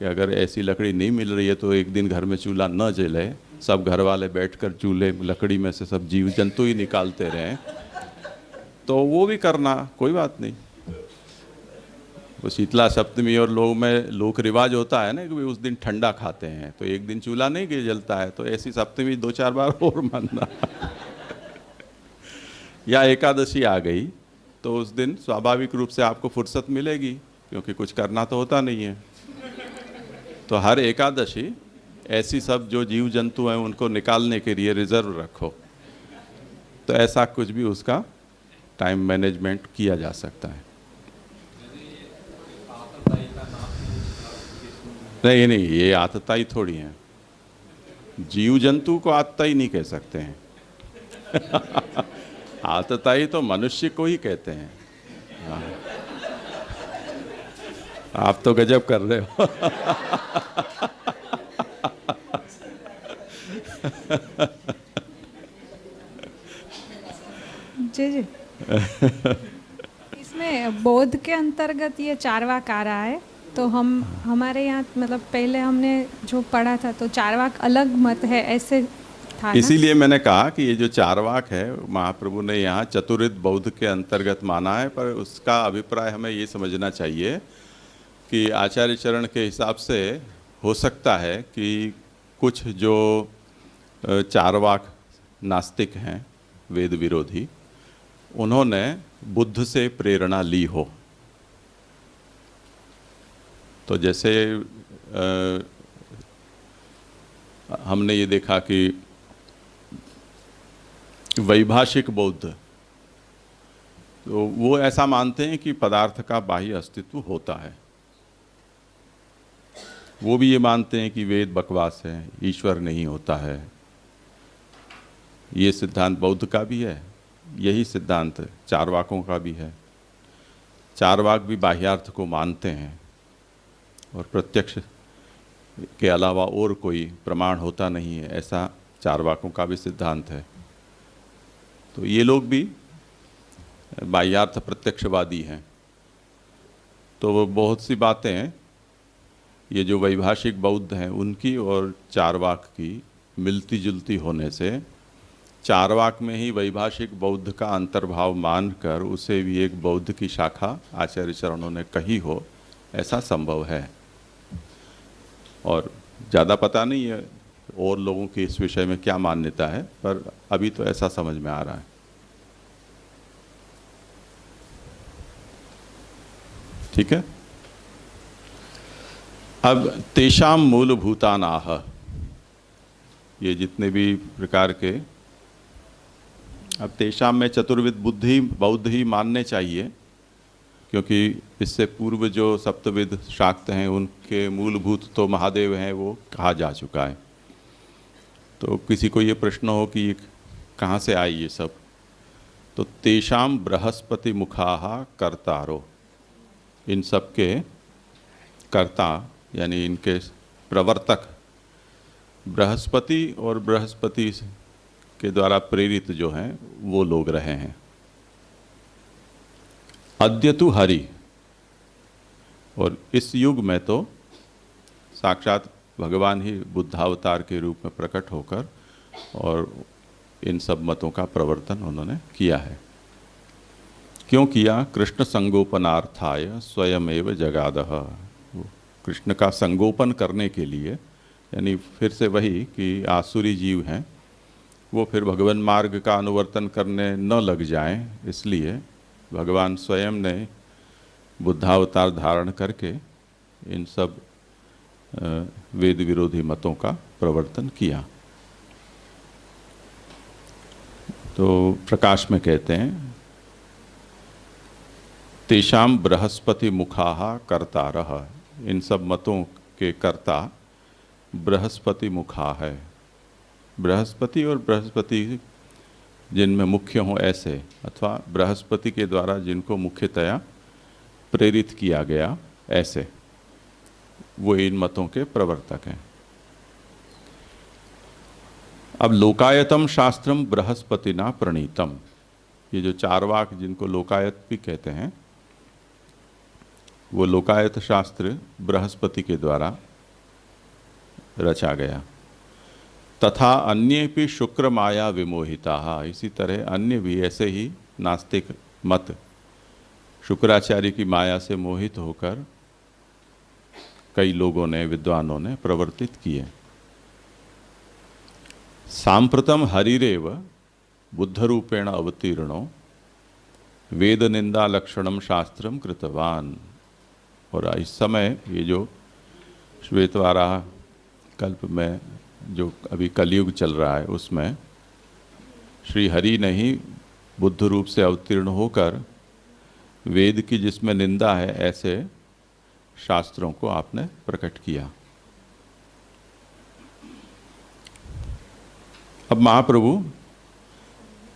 कि अगर ऐसी लकड़ी नहीं मिल रही है तो एक दिन घर में चूल्हा न जले, सब घर वाले बैठकर चूल्हे लकड़ी में से सब जीव जंतु ही निकालते रहें, तो वो भी करना, कोई बात नहीं। वो शीतला सप्तमी और लोग में लोक रिवाज होता है ना कि उस दिन ठंडा खाते हैं, तो एक दिन चूल्हा नहीं जलता है, तो ऐसी सप्तमी 2-4 बार और मानना। या एकादशी आ गई तो उस दिन स्वाभाविक रूप से आपको फुर्सत मिलेगी, क्योंकि कुछ करना तो होता नहीं है। तो हर एकादशी ऐसी सब जो जीव जंतु हैं उनको निकालने के लिए रिजर्व रखो, तो ऐसा कुछ भी उसका टाइम मैनेजमेंट किया जा सकता है। नहीं नहीं, ये आतताई थोड़ी है, जीव जंतु को आतताई नहीं कह सकते हैं। आतताई तो मनुष्य को ही कहते हैं। हाँ। आप तो गजब कर रहे हो। जी जी। इसमें बौद्ध के अंतर्गत ये चारवाक आ रहा है, तो हमारे यहाँ मतलब पहले हमने जो पढ़ा था तो चारवाक अलग मत है, ऐसे था ना? इसीलिए मैंने कहा कि ये जो चारवाक है महाप्रभु ने यहाँ चतुर्विध बौद्ध के अंतर्गत माना है, पर उसका अभिप्राय हमें ये समझना चाहिए कि आचार्य चरण के हिसाब से हो सकता है कि कुछ जो चारवाक नास्तिक हैं, वेद विरोधी, उन्होंने बुद्ध से प्रेरणा ली हो। तो जैसे हमने ये देखा कि वैभाषिक बौद्ध, तो वो ऐसा मानते हैं कि पदार्थ का बाह्य अस्तित्व होता है। वो भी ये मानते हैं कि वेद बकवास है, ईश्वर नहीं होता है। ये सिद्धांत बौद्ध का भी है, यही सिद्धांत चारवाकों का भी है। चारवाक भी बाह्यार्थ को मानते हैं और प्रत्यक्ष के अलावा और कोई प्रमाण होता नहीं है, ऐसा चारवाकों का भी सिद्धांत है। तो ये लोग भी बाह्यार्थ प्रत्यक्षवादी हैं। तो वो बहुत सी बातें हैं, ये जो वैभाषिक बौद्ध हैं उनकी और चारवाक की मिलती जुलती होने से चारवाक में ही वैभाषिक बौद्ध का अंतर्भाव मानकर उसे भी एक बौद्ध की शाखा आचार्य चरणों ने कही हो, ऐसा संभव है। और ज़्यादा पता नहीं है और लोगों की इस विषय में क्या मान्यता है, पर अभी तो ऐसा समझ में आ रहा है। ठीक है। अब तेषाम मूलभूतानाह, ये जितने भी प्रकार के, अब तेषाम में चतुर्विध बुद्धि बौद्ध ही मानने चाहिए, क्योंकि इससे पूर्व जो सप्तविध शाक्त हैं उनके मूलभूत तो महादेव हैं, वो कहा जा चुका है। तो किसी को ये प्रश्न हो कि कहाँ से आई ये सब, तो तेषाम बृहस्पति मुखाः कर्तारो, इन सब के कर्ता यानी इनके प्रवर्तक बृहस्पति और बृहस्पति के द्वारा प्रेरित जो हैं वो लोग रहे हैं। अद्यतु हरि, और इस युग में तो साक्षात भगवान ही बुद्धावतार के रूप में प्रकट होकर और इन सब मतों का प्रवर्तन उन्होंने किया है। क्यों किया? कृष्ण संगोपनार्थाय स्वयमेव जगादः, कृष्ण का संगोपन करने के लिए, यानी फिर से वही कि आसुरी जीव हैं, वो फिर भगवान मार्ग का अनुवर्तन करने न लग जाएं, इसलिए भगवान स्वयं ने बुद्धावतार धारण करके इन सब वेद विरोधी मतों का प्रवर्तन किया। तो प्रकाश में कहते हैं तेषाम बृहस्पति मुखाः कर्तारः, इन सब मतों के कर्ता बृहस्पति मुखा है। बृहस्पति और बृहस्पति जिनमें मुख्य हों ऐसे, अथवा बृहस्पति के द्वारा जिनको मुख्यतया प्रेरित किया गया ऐसे, वो इन मतों के प्रवर्तक हैं। अब लोकायतम शास्त्रम बृहस्पतिना प्रणीतम, ये जो चारवाक जिनको लोकायत भी कहते हैं, वो लोकायत शास्त्र बृहस्पति के द्वारा रचा गया। तथा अन्येपि शुक्र माया विमोहिता, इसी तरह अन्य भी ऐसे ही नास्तिक मत शुक्राचार्य की माया से मोहित होकर कई लोगों ने, विद्वानों ने प्रवर्तित किए। सांप्रतम हरिरेव बुद्ध रूपेण अवतीर्णो वेद निंदा लक्षणम शास्त्रम कृतवान। और इस समय ये जो श्वेतवाराह कल्प में जो अभी कलयुग चल रहा है, उसमें श्री हरि ने ही बुद्ध रूप से अवतीर्ण होकर वेद की जिसमें निंदा है ऐसे शास्त्रों को आपने प्रकट किया। अब महाप्रभु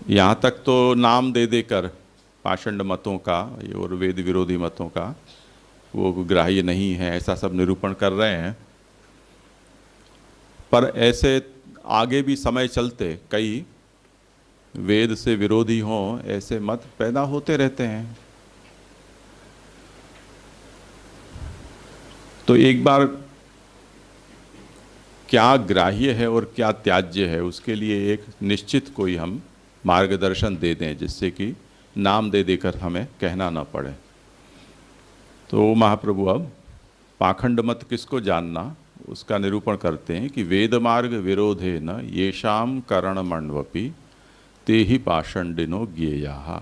यहाँ तक तो नाम दे देकर पाषंड मतों का और वेद विरोधी मतों का वो ग्राह्य नहीं है ऐसा सब निरूपण कर रहे हैं, पर ऐसे आगे भी समय चलते कई वेद से विरोधी हों ऐसे मत पैदा होते रहते हैं। तो एक बार क्या ग्राह्य है और क्या त्याज्य है, उसके लिए एक निश्चित कोई हम मार्गदर्शन दे दें, जिससे कि नाम दे देकर हमें कहना ना पड़े। तो महाप्रभु अब पाखंड मत किसको जानना, उसका निरूपण करते हैं कि वेद मार्ग विरोधे न येषाम करणमण्वपि ते ही पाषंडिनो ज्ञेयाः।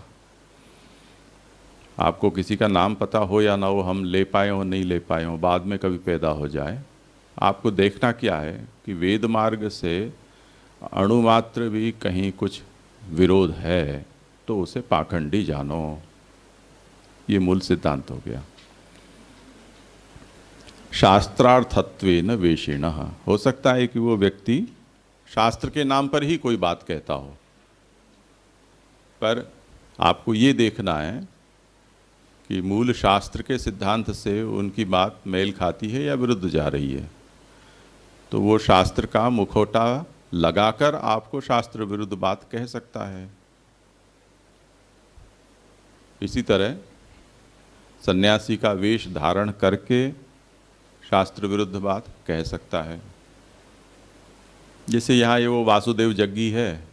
आपको किसी का नाम पता हो या ना हो, हम ले पाए हो नहीं ले पाए हो, बाद में कभी पैदा हो जाए, आपको देखना क्या है कि वेद मार्ग से अणुमात्र भी कहीं कुछ विरोध है तो उसे पाखंडी जानो। ये मूल सिद्धांत हो गया। शास्त्रार्थत्वेन वेशिणः, हो सकता है कि वो व्यक्ति शास्त्र के नाम पर ही कोई बात कहता हो, पर आपको ये देखना है कि मूल शास्त्र के सिद्धांत से उनकी बात मेल खाती है या विरुद्ध जा रही है। तो वो शास्त्र का मुखौटा लगाकर आपको शास्त्र विरुद्ध बात कह सकता है। इसी तरह सन्यासी का वेश धारण करके शास्त्र विरुद्ध बात कह सकता है। जैसे यहाँ ये वो वासुदेव जग्गी है,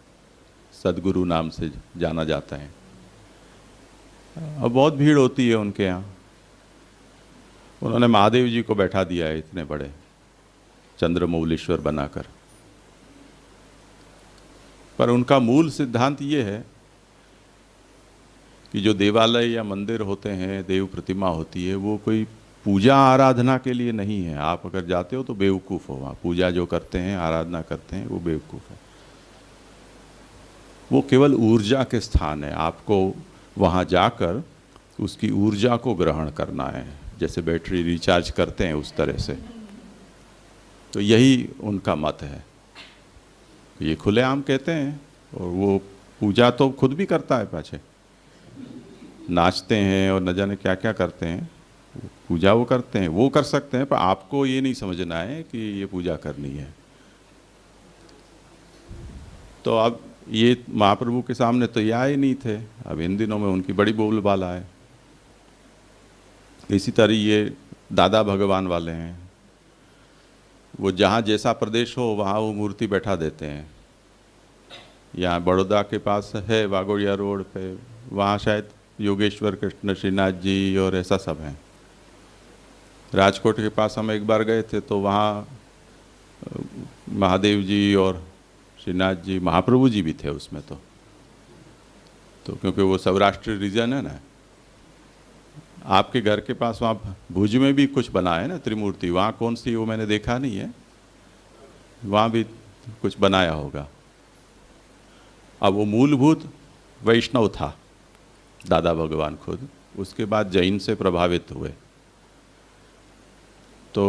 सदगुरु नाम से जाना जाता है। अब बहुत भीड़ होती है उनके यहाँ। उन्होंने महादेव जी को बैठा दिया है इतने बड़े चंद्रमौलीश्वर बनाकर, पर उनका मूल सिद्धांत ये है कि जो देवालय या मंदिर होते हैं, देव प्रतिमा होती है, वो कोई पूजा आराधना के लिए नहीं है। आप अगर जाते हो तो बेवकूफ़ हो। वहाँ पूजा जो करते हैं, आराधना करते हैं, वो बेवकूफ़ है। वो केवल ऊर्जा के स्थान है। आपको वहाँ जाकर उसकी ऊर्जा को ग्रहण करना है, जैसे बैटरी रिचार्ज करते हैं उस तरह से। तो यही उनका मत है। ये खुलेआम कहते हैं, और वो पूजा तो खुद भी करता है, पाछे नाचते हैं और न जाने क्या क्या करते हैं। पूजा वो करते हैं, वो कर सकते हैं, पर आपको ये नहीं समझना है कि ये पूजा करनी है। तो अब ये महाप्रभु के सामने तो ये आए नहीं थे। अब इन दिनों में उनकी बड़ी बोलबाला है। इसी तरह ये दादा भगवान वाले हैं, वो जहाँ जैसा प्रदेश हो वहाँ वो मूर्ति बैठा देते हैं। यहाँ बड़ौदा के पास है वागोड़िया रोड पे, वहाँ शायद योगेश्वर कृष्ण श्रीनाथ जी और ऐसा सब हैं। राजकोट के पास हम एक बार गए थे तो वहाँ महादेव जी और श्रीनाथ जी, महाप्रभु जी भी थे उसमें। तो क्योंकि वो सौराष्ट्र रीजन है ना, आपके घर के पास वहाँ भुज में भी कुछ बना है ना त्रिमूर्ति, वहाँ कौन सी वो मैंने देखा नहीं है, वहाँ भी कुछ बनाया होगा। अब वो मूलभूत वैष्णव था दादा भगवान खुद, उसके बाद जैन से प्रभावित हुए, तो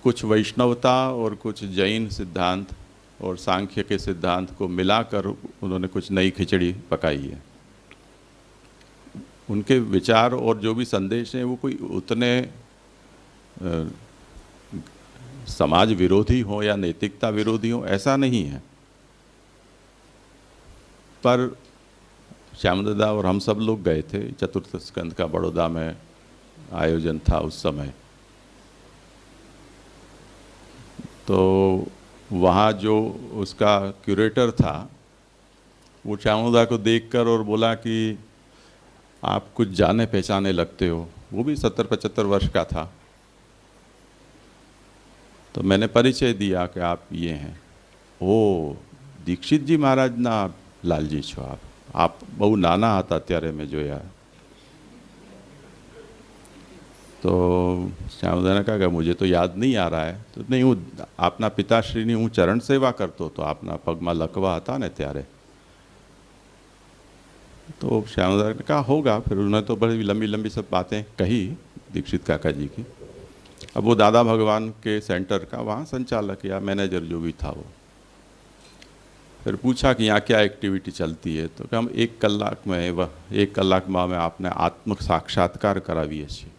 कुछ वैष्णवता और कुछ जैन सिद्धांत और सांख्य के सिद्धांत को मिलाकर उन्होंने कुछ नई खिचड़ी पकाई है। उनके विचार और जो भी संदेश हैं वो कोई उतने समाज विरोधी हो या नैतिकता विरोधी हो ऐसा नहीं है, पर श्याम दादा और हम सब लोग गए थे, चतुर्थ स्कंद का बड़ौदा में आयोजन था उस समय, तो वहाँ जो उसका क्यूरेटर था वो श्याम दादा को देखकर और बोला कि आप कुछ जाने पहचाने लगते हो। वो भी 70-75 वर्ष का था। तो मैंने परिचय दिया कि आप ये हैं, ओ दीक्षित जी महाराज ना लालजी छो आप बहु नाना હતા ત્યારે મેં જોયા। तो श्यामदा ने कहा कि मुझे तो याद नहीं आ रहा है। तो नहीं, હું આપના પિતાશ્રીની હું ચરણ સેવા કરતો હતો, આપના પગમાં લકવા હતા ને ત્યારે। तो श्यामदा ने कहा होगा। फिर उन्होंने तो बड़ी लंबी लंबी सब बातें कही दीक्षित काका जी की। अब वो दादा भगवान के सेंटर का वहाँ संचालक या मैनेजर जो भी था वो, फिर पूछा कि यहाँ क्या एक्टिविटी चलती है। तो कि हम 1 કલાક में 1 કલાકમાં में आपने आत्म साक्षात्कार करावीए છીએ।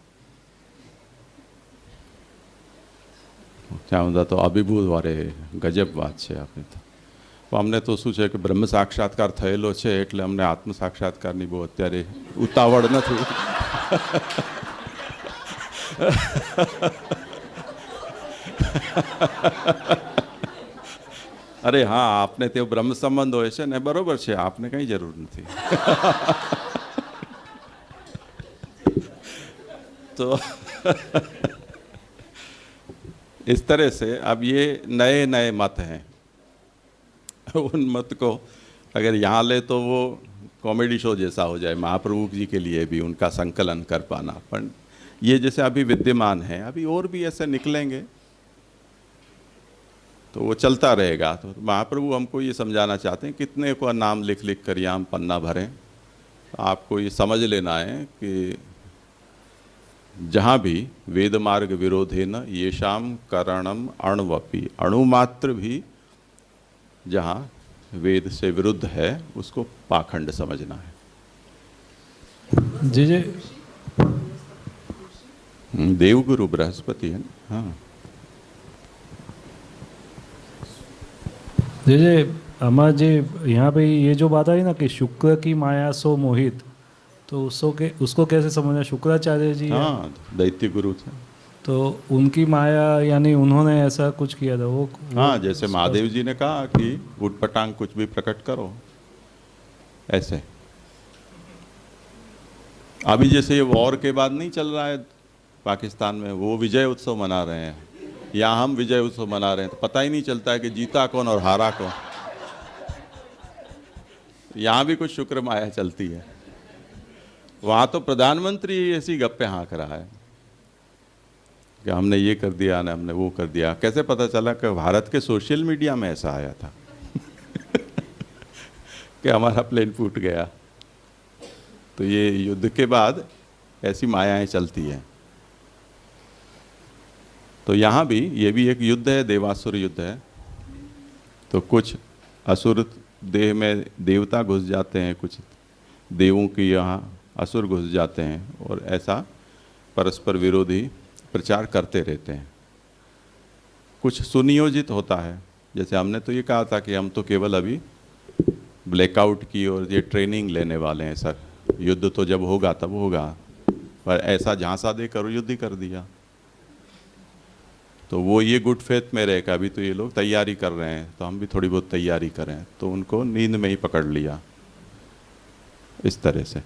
श्यामदा तो अभिभूत वारे गजब बात है आपने तो अमने तो शू है कि ब्रह्म साक्षात्कार थयेलो है एटले अमने आत्म साक्षात्कारनी बहु अत्यारे उतावळ नथी। अरे हाँ, आपने तो ब्रह्म संबंध होय छे ने, बरोबर है, आपने कहीं जरूर नहीं। तो इस तरह से अब ये नए नए मत हैं। उन मत को अगर यहाँ ले तो वो कॉमेडी शो जैसा हो जाए, महाप्रभु जी के लिए भी उनका संकलन कर पाना। पर ये जैसे अभी विद्यमान है, अभी और भी ऐसे निकलेंगे तो वो चलता रहेगा। तो महाप्रभु हमको ये समझाना चाहते हैं, कितने को नाम लिख लिख कर यहाँ हम पन्ना भरें। तो आपको ये समझ लेना है कि जहाँ भी वेद मार्ग विरोधे न येषाम करणम अण्वपि, अणुमात्र भी जहाँ वेद से विरुद्ध है उसको पाखंड समझना है। जी जी, देवगुरु बृहस्पति है। हाँ जी जी, हमारा जी यहाँ पे ये जो बात आई ना कि शुक्र की माया सो मोहित, तो उसको कैसे समझना? शुक्राचार्य जी हाँ, दैत्य गुरु थे, तो उनकी माया यानी उन्होंने ऐसा कुछ किया था वो हाँ, जैसे महादेव जी ने कहा कि उटपटांग कुछ भी प्रकट करो, ऐसे। अभी जैसे ये वॉर के बाद नहीं चल रहा है पाकिस्तान में, वो विजय उत्सव मना रहे हैं, यहाँ हम विजय उत्सव मना रहे हैं, तो पता ही नहीं चलता है कि जीता कौन और हारा कौन। यहाँ भी कुछ शुक्र माया चलती है। वहाँ तो प्रधानमंत्री ऐसी गप्पे हाँक रहा है कि हमने ये कर दिया ना, हमने वो कर दिया। कैसे पता चला कि भारत के सोशल मीडिया में ऐसा आया था कि हमारा प्लेन फूट गया। तो ये युद्ध के बाद ऐसी मायाएं चलती हैं। तो यहाँ भी ये भी एक युद्ध है, देवासुर युद्ध है। तो कुछ असुर देह में देवता घुस जाते हैं, कुछ देवों की यहाँ असुर घुस जाते हैं, और ऐसा परस्पर विरोधी प्रचार करते रहते हैं। कुछ सुनियोजित होता है, जैसे हमने तो ये कहा था कि हम तो केवल अभी ब्लैकआउट की और ये ट्रेनिंग लेने वाले हैं सर, युद्ध तो जब होगा तब होगा, पर ऐसा झांसा देकर युद्ध ही कर दिया। तो वो ये गुड फेथ में रहेगा, अभी तो ये लोग तैयारी कर रहे हैं तो हम भी थोड़ी बहुत तैयारी करें, तो उनको नींद में ही पकड़ लिया इस तरह से।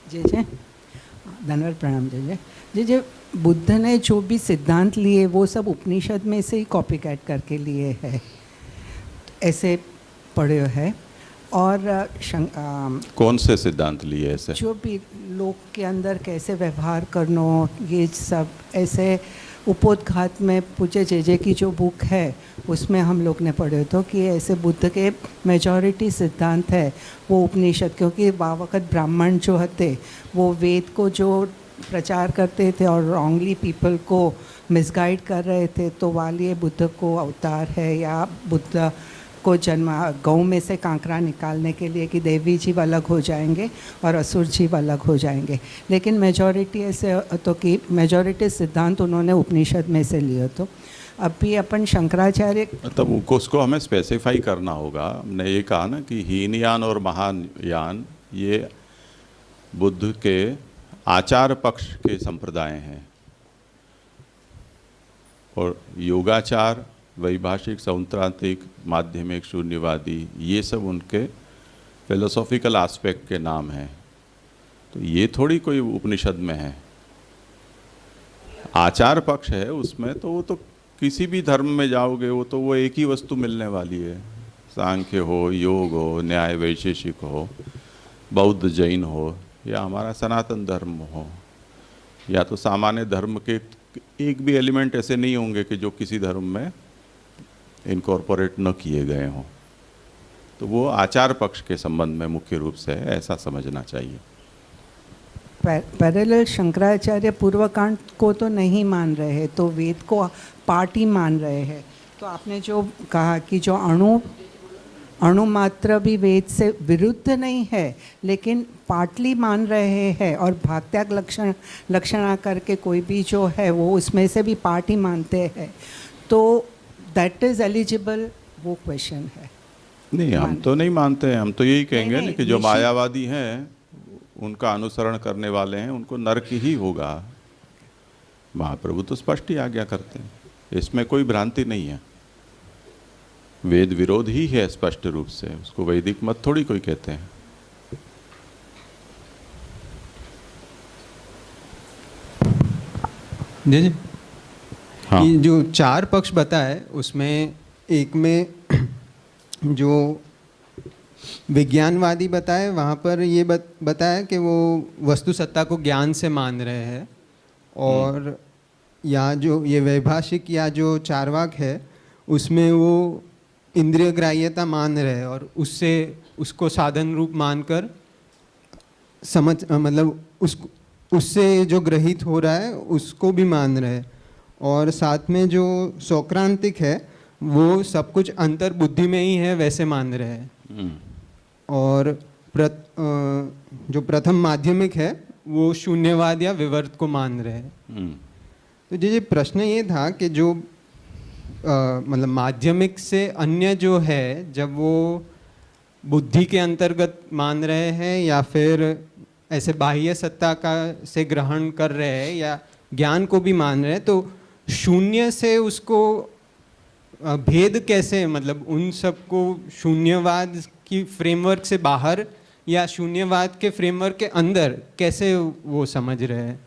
जय जय, धन्यवाद, प्रणाम। जय जय। जय जय, बुद्ध ने जो भी सिद्धांत लिए वो सब उपनिषद में से ही कॉपी कैट करके लिए है, ऐसे पढ़े है। और कौन से सिद्धांत लिए ऐसे? जो भी लोग के अंदर कैसे व्यवहार करना, ये सब ऐसे उपोद्घात में पूज्य जे की जो बुक है उसमें हम लोग ने पढ़े तो कि ऐसे बुद्ध के मेजॉरिटी सिद्धांत है वो उपनिषद, क्योंकि वक्त ब्राह्मण जो थे वो वेद को जो प्रचार करते थे और रॉन्गली पीपल को मिसगाइड कर रहे थे, तो वाली बुद्ध को अवतार है या बुद्ध को जन्म गौ में से कांकरा निकालने के लिए कि देवी जीव अलग हो जाएंगे और असुर जीव अलग हो जाएंगे। लेकिन मेजॉरिटी ऐसे तो कि मेजॉरिटी सिद्धांत उन्होंने उपनिषद में से लिए। तो अभी अपन शंकराचार्य मतलब उसको हमें स्पेसिफाई करना होगा। हमने ये कहा ना कि हीनयान और महायान ये बुद्ध के आचार पक्ष के संप्रदाय हैं, और योगाचार, वैभाषिक, सौंत्रांतिक, माध्यमिक, शून्यवादी, ये सब उनके फिलोसॉफिकल एस्पेक्ट के नाम हैं। तो ये थोड़ी कोई उपनिषद में है। आचार पक्ष है उसमें, तो वो तो किसी भी धर्म में जाओगे वो एक ही वस्तु मिलने वाली है। सांख्य हो, योग हो, न्याय वैशेषिक हो, बौद्ध जैन हो, या हमारा सनातन धर्म हो, या तो सामान्य धर्म के एक भी एलिमेंट ऐसे नहीं होंगे कि जो किसी धर्म में इनकॉर्पोरेट न किए गए हों। तो वो आचार पक्ष के संबंध में मुख्य रूप से है, ऐसा समझना चाहिए। पैरेलल शंकराचार्य पूर्वकांड को तो नहीं मान रहे हैं, तो वेद को पार्ट ही मान रहे हैं। तो आपने जो कहा कि जो अणु मात्र भी वेद से विरुद्ध नहीं है, लेकिन पार्टली मान रहे हैं, और भागत्याग लक्षणा करके कोई भी जो है वो उसमें से भी पार्ट ही मानते हैं, तो दैट इज़ एलिजिबल, वो क्वेश्चन है। नहीं, हम तो नहीं मानते हैं। हम तो यही कहेंगे नहीं, ना कि जो मायावादी हैं उनका अनुसरण करने वाले हैं उनको नरक ही होगा। महाप्रभु तो स्पष्ट ही आज्ञा करते हैं, इसमें कोई भ्रांति नहीं है। वेद विरोध ही है स्पष्ट रूप से, उसको वैदिक मत थोड़ी कोई कहते हैं। जी जी। हाँ। ये जो चार पक्ष बताए उसमें एक में जो विज्ञानवादी बताए वहाँ पर ये बताया कि वो वस्तु सत्ता को ज्ञान से मान रहे हैं, और या जो ये वैभाषिक या जो चारवाक है उसमें वो इंद्रिय ग्राह्यता मान रहे हैं, और उससे उसको साधन रूप मानकर मतलब उससे जो ग्रहित हो रहा है उसको भी मान रहे हैं। और साथ में जो सौक्रांतिक है वो सब कुछ अंतर बुद्धि में ही है वैसे मान रहे हैं। और जो प्रथम माध्यमिक है वो शून्यवाद या विवर्त को मान रहे हैं। तो जी प्रश्न ये था कि जो मतलब माध्यमिक से अन्य जो है, जब वो बुद्धि के अंतर्गत मान रहे हैं या फिर ऐसे बाह्य सत्ता का से ग्रहण कर रहे हैं या ज्ञान को भी मान रहे हैं, तो शून्य से उसको भेद कैसे, मतलब उन सबको शून्यवाद की फ्रेमवर्क से बाहर या शून्यवाद के फ्रेमवर्क के अंदर कैसे वो समझ रहे हैं?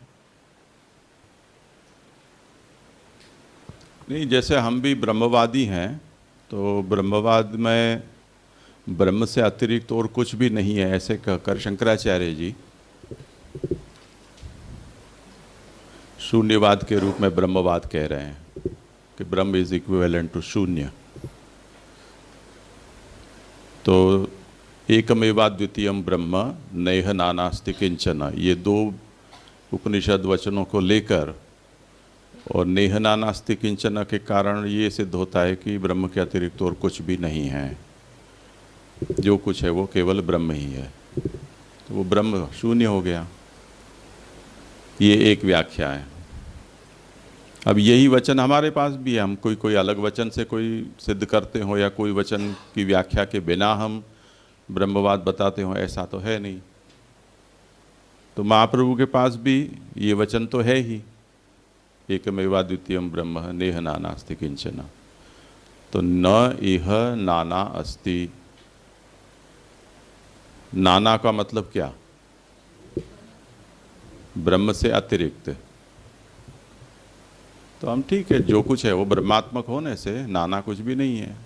नहीं, जैसे हम भी ब्रह्मवादी हैं, तो ब्रह्मवाद में ब्रह्म से अतिरिक्त और कुछ भी नहीं है ऐसे कहकर शंकराचार्य जी शून्यवाद के रूप में ब्रह्मवाद कह रहे हैं कि ब्रह्म इज इक्विवेलेंट टू शून्य। तो एकमेवाद्वितीयम ब्रह्म नैह नानास्ति किंचन, ये दो उपनिषद वचनों को लेकर और नेह नानास्ति किंचन के कारण ये सिद्ध होता है कि ब्रह्म के अतिरिक्त और कुछ भी नहीं है, जो कुछ है वो केवल ब्रह्म ही है। तो वो ब्रह्म शून्य हो गया, ये एक व्याख्या है। अब यही वचन हमारे पास भी है। हम कोई अलग वचन से कोई सिद्ध करते हो या कोई वचन की व्याख्या के बिना हम ब्रह्मवाद बताते हो, ऐसा तो है नहीं। तो महाप्रभु के पास भी ये वचन तो है ही, एकमेवाद्वितीयम ब्रह्म नेह नानास्ति किंचन। तो न इह नाना अस्ति, नाना का मतलब क्या? ब्रह्म से अतिरिक्त। तो हम ठीक है, जो कुछ है वो ब्रह्मात्मक होने से नाना कुछ भी नहीं है।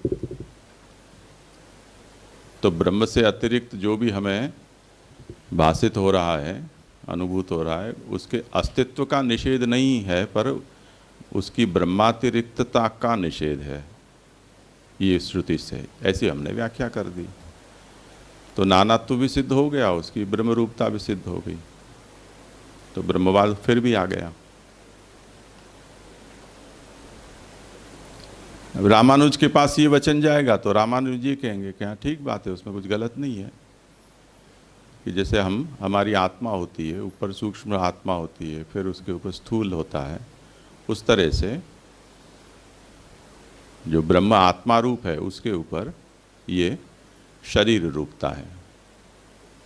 तो ब्रह्म से अतिरिक्त जो भी हमें भाषित हो रहा है, अनुभूत हो रहा है, उसके अस्तित्व का निषेध नहीं है, पर उसकी ब्रह्मातिरिक्तता का निषेध है, ये श्रुति से ऐसी हमने व्याख्या कर दी। तो नानात्व भी सिद्ध हो गया, उसकी ब्रह्म रूपता भी सिद्ध हो गई, तो ब्रह्मवाद फिर भी आ गया। अब रामानुज के पास ये वचन जाएगा तो रामानुज जी कहेंगे कि हाँ ठीक बात है, उसमें कुछ गलत नहीं है, कि जैसे हमारी आत्मा होती है, ऊपर सूक्ष्म आत्मा होती है, फिर उसके ऊपर स्थूल होता है, उस तरह से जो ब्रह्म आत्मा रूप है उसके ऊपर ये शरीर रूपता है,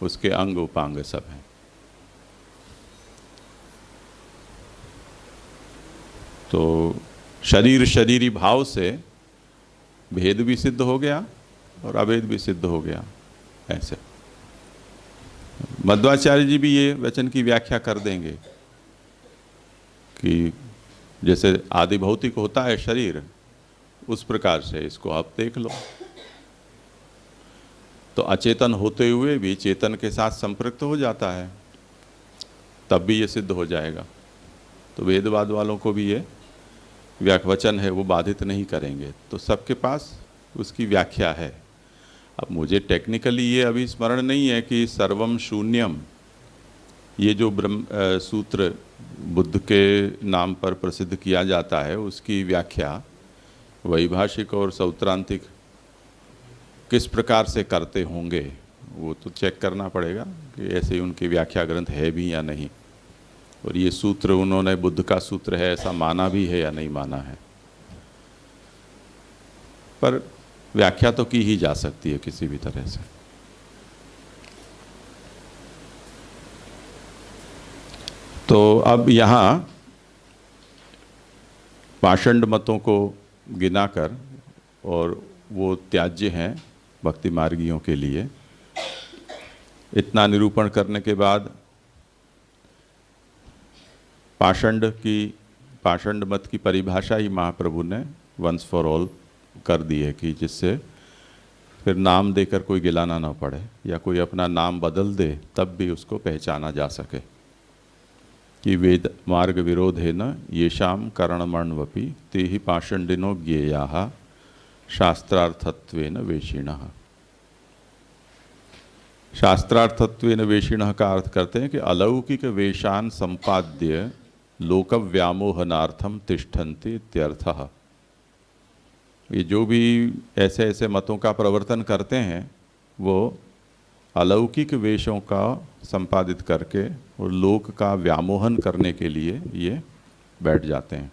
उसके अंग उपांग सब हैं। तो शरीर शरीरी भाव से भेद भी सिद्ध हो गया और अभेद भी सिद्ध हो गया। ऐसे मध्वाचार्य जी भी ये वचन की व्याख्या कर देंगे कि जैसे आदि भौतिक होता है शरीर, उस प्रकार से इसको आप देख लो। तो अचेतन होते हुए भी चेतन के साथ संपृक्त हो जाता है, तब भी ये सिद्ध हो जाएगा। तो वेदवाद वालों को भी ये व्याख्यावचन है वो बाधित नहीं करेंगे। तो सबके पास उसकी व्याख्या है। अब मुझे टेक्निकली ये अभी स्मरण नहीं है कि सर्वम शून्यम, ये जो ब्रह्म सूत्र बुद्ध के नाम पर प्रसिद्ध किया जाता है, उसकी व्याख्या वैभाषिक और सौत्रांतिक किस प्रकार से करते होंगे, वो तो चेक करना पड़ेगा कि ऐसे ही उनकी व्याख्या ग्रंथ है भी या नहीं, और ये सूत्र उन्होंने बुद्ध का सूत्र है ऐसा माना भी है या नहीं माना है। पर व्याख्या तो की ही जा सकती है किसी भी तरह से। तो अब यहाँ पाषंड मतों को गिनाकर, और वो त्याज्य हैं भक्ति मार्गियों के लिए, इतना निरूपण करने के बाद पाषंड मत की परिभाषा ही महाप्रभु ने वंस फॉर ऑल कर दी है, कि जिससे फिर नाम देकर कोई गिलाना ना पड़े, या कोई अपना नाम बदल दे तब भी उसको पहचाना जा सके, कि वेद मार्ग विरोधे न येषाम करणमण्वपि ते ही पाषंडिनो ज्ञेयाः शास्त्रार्थत्वेन वेशिणः। शास्त्रार्थत्वेन वेशिणः का अर्थ करते हैं कि अलौकिक वेशान संपाद्य लोक व्यामोहनार्थम तिष्ठन्ति इत्यर्थः। ये जो भी ऐसे ऐसे मतों का प्रवर्तन करते हैं वो अलौकिक वेशों का संपादित करके और लोक का व्यामोहन करने के लिए ये बैठ जाते हैं।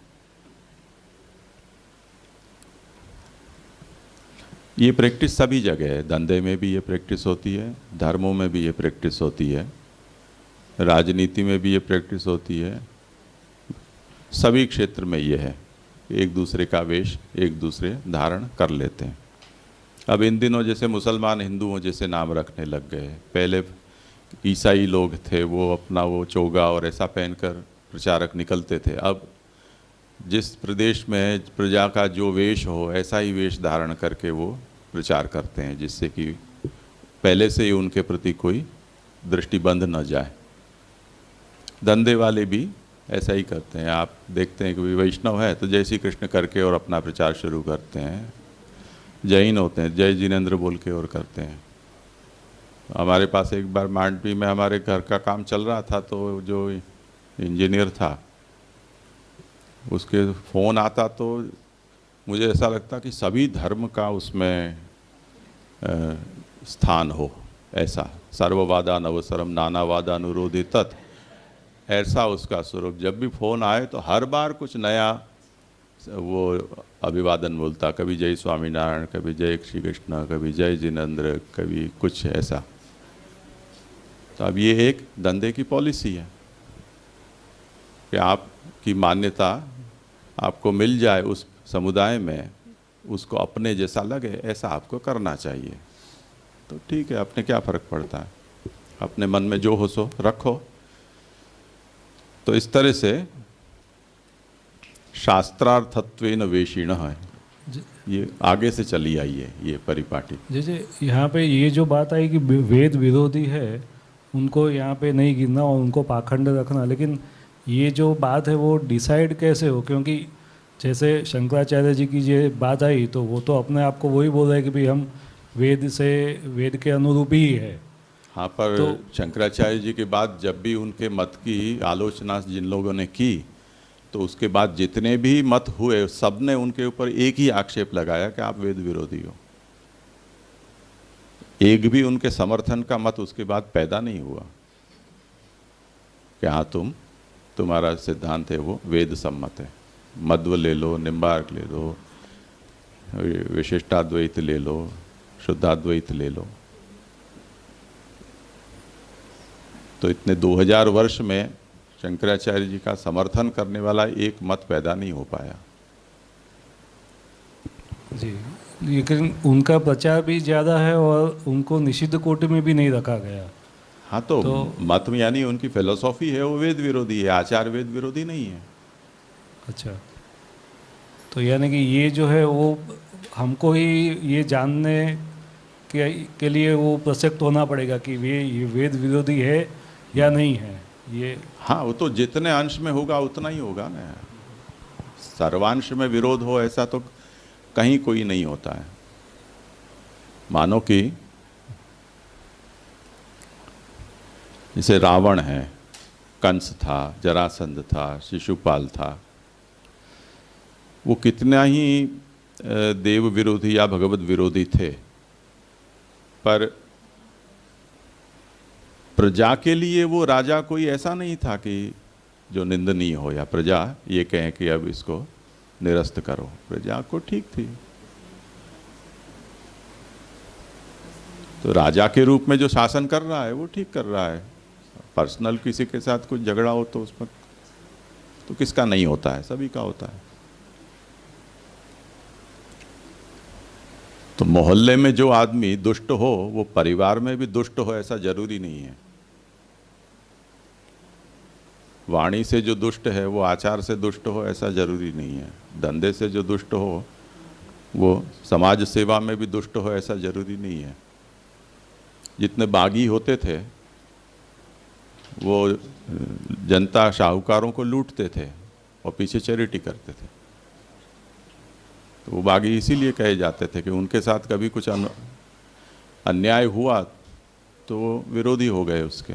ये प्रैक्टिस सभी जगह है, धंधे में भी ये प्रैक्टिस होती है, धर्मों में भी ये प्रैक्टिस होती है, राजनीति में भी ये प्रैक्टिस होती है, सभी क्षेत्र में ये है। एक दूसरे का वेश एक दूसरे धारण कर लेते हैं। अब इन दिनों जैसे मुसलमान हिंदुओं जैसे नाम रखने लग गए। पहले ईसाई लोग थे, वो अपना वो चोगा और ऐसा पहनकर प्रचारक निकलते थे। अब जिस प्रदेश में प्रजा का जो वेश हो ऐसा ही वेश धारण करके वो प्रचार करते हैं, जिससे कि पहले से ही उनके प्रति कोई दृष्टि बंद न जाए। धंधे वाले भी ऐसा ही करते हैं। आप देखते हैं कि वैष्णव है तो जय श्री कृष्ण करके और अपना प्रचार शुरू करते हैं। जैन होते हैं जय जिनेंद्र बोल के और करते हैं। हमारे पास एक बार मांडवी में हमारे घर का काम चल रहा था, तो जो इंजीनियर था उसके फ़ोन आता तो मुझे ऐसा लगता कि सभी धर्म का उसमें स्थान हो, ऐसा सर्ववादान अवसरम नानावादानुरोधित तत्, ऐसा उसका स्वरूप। जब भी फ़ोन आए तो हर बार कुछ नया वो अभिवादन बोलता, कभी जय स्वामीनारायण, कभी जय श्री कृष्ण, कभी जय जिनेंद्र, कभी कुछ ऐसा। तो अब ये एक धंधे की पॉलिसी है कि आपकी मान्यता आपको मिल जाए उस समुदाय में, उसको अपने जैसा लगे ऐसा आपको करना चाहिए। तो ठीक है, अपने क्या फ़र्क पड़ता है, अपने मन में जो हो सो रखो। तो इस तरह से शास्त्रार्थत्वेन वेशिण है, ये आगे से चली आई है ये परिपाटी। जैसे यहाँ पे ये जो बात आई कि वेद विरोधी है उनको यहाँ पे नहीं गिनना और उनको पाखंड रखना, लेकिन ये जो बात है वो डिसाइड कैसे हो? क्योंकि जैसे शंकराचार्य जी की ये बात आई तो वो तो अपने आप को वही बोल रहे हैं कि भाई हम वेद के अनुरूप ही है। हाँ, पर तो शंकराचार्य जी के बाद जब भी उनके मत की आलोचना जिन लोगों ने की तो उसके बाद जितने भी मत हुए सब ने उनके ऊपर एक ही आक्षेप लगाया कि आप वेद विरोधी हो। एक भी उनके समर्थन का मत उसके बाद पैदा नहीं हुआ कि हाँ तुम्हारा सिद्धांत है वो वेद सम्मत है। मध्व ले लो, निम्बार्क ले लो, विशिष्टाद्वैत ले लो, शुद्धाद्वैत ले लो, तो इतने 2000 वर्ष में शंकराचार्य जी का समर्थन करने वाला एक मत पैदा नहीं हो पाया। जी, लेकिन उनका प्रचार भी ज़्यादा है और उनको निषिद्ध कोटि में भी नहीं रखा गया। हाँ, तो मत में यानी उनकी फिलोसॉफी है वो वेद विरोधी है, आचार वेद विरोधी नहीं है। अच्छा, तो यानी कि ये जो है वो हमको ही ये जानने के लिए वो प्रसक्त होना पड़ेगा कि ये वेद विरोधी है या नहीं है ये। हाँ, वो तो जितने अंश में होगा उतना ही होगा ना। सर्वांश में विरोध हो ऐसा तो कहीं कोई नहीं होता है। मानो कि जैसे रावण है, कंस था, जरासंध था, शिशुपाल था, वो कितना ही देव विरोधी या भगवत विरोधी थे, पर प्रजा के लिए वो राजा कोई ऐसा नहीं था कि जो निंदनीय हो या प्रजा ये कहें कि अब इसको निरस्त करो। प्रजा को ठीक थी। तो राजा के रूप में जो शासन कर रहा है वो ठीक कर रहा है। पर्सनल किसी के साथ कुछ झगड़ा हो तो उसमें तो किसका नहीं होता है, सभी का होता है। तो मोहल्ले में जो आदमी दुष्ट हो वो परिवार में भी दुष्ट हो ऐसा जरूरी नहीं है। वाणी से जो दुष्ट है वो आचार से दुष्ट हो ऐसा जरूरी नहीं है। धंधे से जो दुष्ट हो वो समाज सेवा में भी दुष्ट हो ऐसा जरूरी नहीं है। जितने बागी होते थे वो जनता शाहूकारों को लूटते थे और पीछे चैरिटी करते थे। तो वो बागी इसीलिए कहे जाते थे कि उनके साथ कभी कुछ अन्याय हुआ तो वो विरोधी हो गए उसके।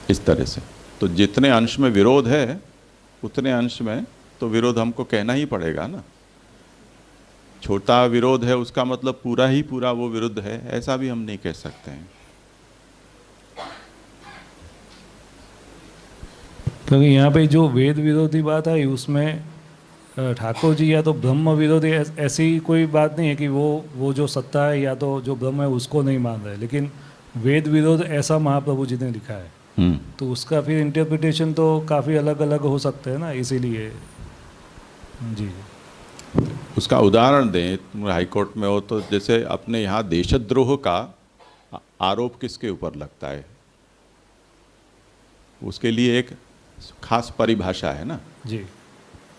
इस तरह से तो जितने अंश में विरोध है उतने अंश में तो विरोध हमको कहना ही पड़ेगा ना। छोटा विरोध है उसका मतलब पूरा ही पूरा वो विरुद्ध है ऐसा भी हम नहीं कह सकते हैं। क्योंकि यहाँ पे जो वेद विरोधी बात आई उसमें ठाकुर जी या तो ब्रह्म विरोधी ऐसी कोई बात नहीं है कि वो जो सत्ता है या तो जो ब्रह्म है उसको नहीं मान रहे, लेकिन वेद विरोध ऐसा महाप्रभु जी ने लिखा है। तो उसका फिर इंटरप्रिटेशन तो काफ़ी अलग अलग हो सकते हैं ना, इसीलिए जी। उसका उदाहरण दें, तुम हाई कोर्ट में हो तो जैसे अपने यहाँ देशद्रोह का आरोप किसके ऊपर लगता है, उसके लिए एक खास परिभाषा है ना जी।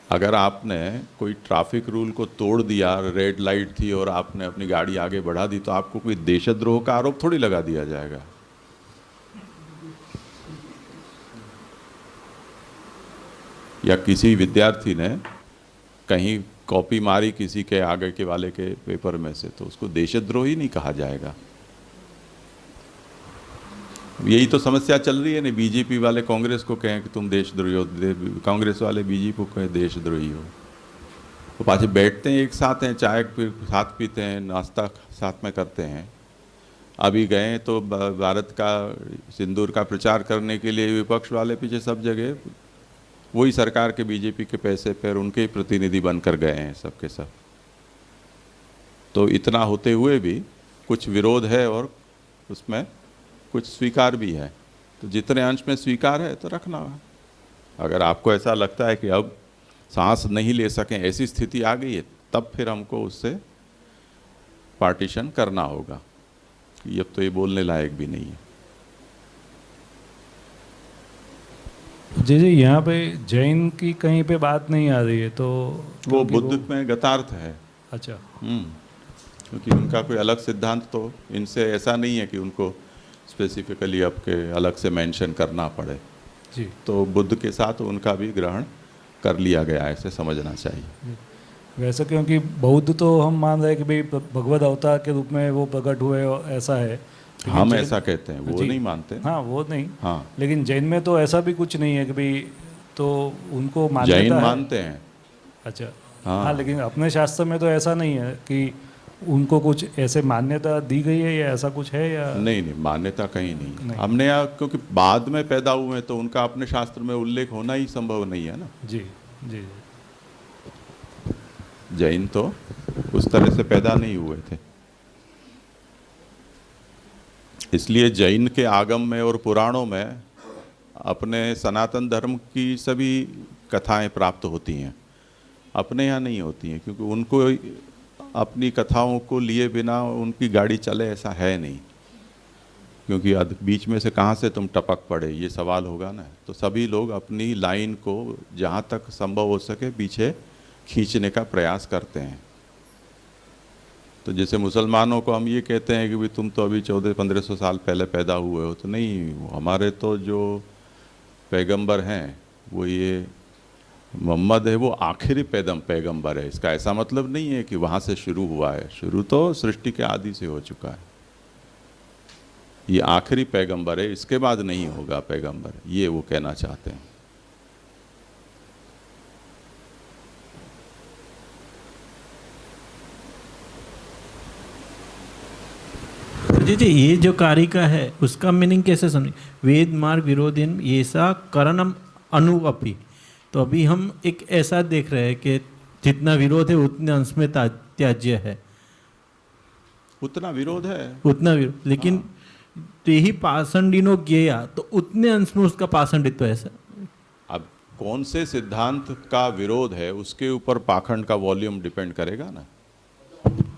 अगर आपने कोई ट्रैफिक रूल को तोड़ दिया, रेड लाइट थी और आपने अपनी गाड़ी आगे बढ़ा दी तो आपको कोई देशद्रोह का आरोप थोड़ी लगा दिया जाएगा। या किसी विद्यार्थी ने कहीं कॉपी मारी किसी के आगे के वाले के पेपर में से तो उसको देशद्रोही नहीं कहा जाएगा। यही तो समस्या चल रही है ना, बीजेपी वाले कांग्रेस को कहें कि तुम देशद्रोही हो, कांग्रेस वाले बीजेपी को कहें देशद्रोही हो। तो पाछे बैठते हैं एक साथ हैं, चाय साथ पीते हैं, नाश्ता साथ में करते हैं। अभी गए तो भारत का सिंदूर का प्रचार करने के लिए विपक्ष वाले पीछे सब जगह वही सरकार के बीजेपी के पैसे पर उनके ही प्रतिनिधि बनकर गए हैं सबके सब। तो इतना होते हुए भी कुछ विरोध है और उसमें कुछ स्वीकार भी है। तो जितने अंश में स्वीकार है तो रखना है। अगर आपको ऐसा लगता है कि अब सांस नहीं ले सकें ऐसी स्थिति आ गई है तब फिर हमको उससे पार्टीशन करना होगा कि अब तो ये बोलने लायक भी नहीं है। जी जी, यहाँ पे जैन की कहीं पे बात नहीं आ रही है, तो वो क्योंकि बुद्ध में गतार्थ है। अच्छा। क्योंकि उनका कोई अलग सिद्धांत तो इनसे ऐसा नहीं है कि उनको स्पेसिफिकली आपके अलग से मेंशन करना पड़े। जी तो बुद्ध के साथ उनका भी ग्रहण कर लिया गया, ऐसे समझना चाहिए। वैसे क्योंकि बौद्ध तो हम मान रहे हैं कि भाई भगवद अवतार के रूप में वो प्रकट हुए और ऐसा है, लेकिन हम जैन- ऐसा कहते हैं, वो जी। नहीं मानते। हाँ वो नहीं, हाँ, लेकिन जैन में तो ऐसा भी कुछ नहीं है कि भाई, तो उनको जैन मान्यता है। मानते हैं। अच्छा। हाँ। हाँ, लेकिन अपने शास्त्र में तो ऐसा नहीं है कि उनको कुछ ऐसे मान्यता दी गई है या ऐसा कुछ है, या नहीं नहीं, मान्यता कहीं नहीं, नहीं। हमने यहाँ क्योंकि बाद में पैदा हुए हैं तो उनका अपने शास्त्र में उल्लेख होना ही संभव नहीं है ना। जी जी जी। जैन तो उस तरह से पैदा नहीं हुए थे, इसलिए जैन के आगम में और पुराणों में अपने सनातन धर्म की सभी कथाएं प्राप्त होती हैं, अपने यहाँ नहीं होती हैं, क्योंकि उनको अपनी कथाओं को लिए बिना उनकी गाड़ी चले ऐसा है नहीं। क्योंकि बीच में से कहाँ से तुम टपक पड़े, ये सवाल होगा ना। तो सभी लोग अपनी लाइन को जहाँ तक संभव हो सके पीछे खींचने का प्रयास करते हैं। तो जैसे मुसलमानों को हम ये कहते हैं कि भाई तुम तो अभी 1400-1500 साल पहले पैदा हुए हो, तो नहीं, हमारे तो जो पैगंबर हैं वो ये मोहम्मद है, वो आखिरी पैगंबर है। इसका ऐसा मतलब नहीं है कि वहाँ से शुरू हुआ है, शुरू तो सृष्टि के आदि से हो चुका है। ये आखिरी पैगंबर है, इसके बाद नहीं होगा पैगंबर, ये वो कहना चाहते हैं। जी जी, ये जो कारिका है उसका मीनिंग कैसे समझे? वेद मार्ग विरोधिन येसा करणम अनुअपि। तो अभी हम एक ऐसा देख रहे हैं कि जितना विरोध है उतने अंश में त्याज्य है, उतना विरोध है, उतना विरोध, लेकिन ते ही पाषंडिनो ज्ञेया, तो उतने अंश में उसका पाषंडित्व है सर। अब कौन से सिद्धांत का विरोध है उसके ऊपर पाखंड का वॉल्यूम डिपेंड करेगा ना।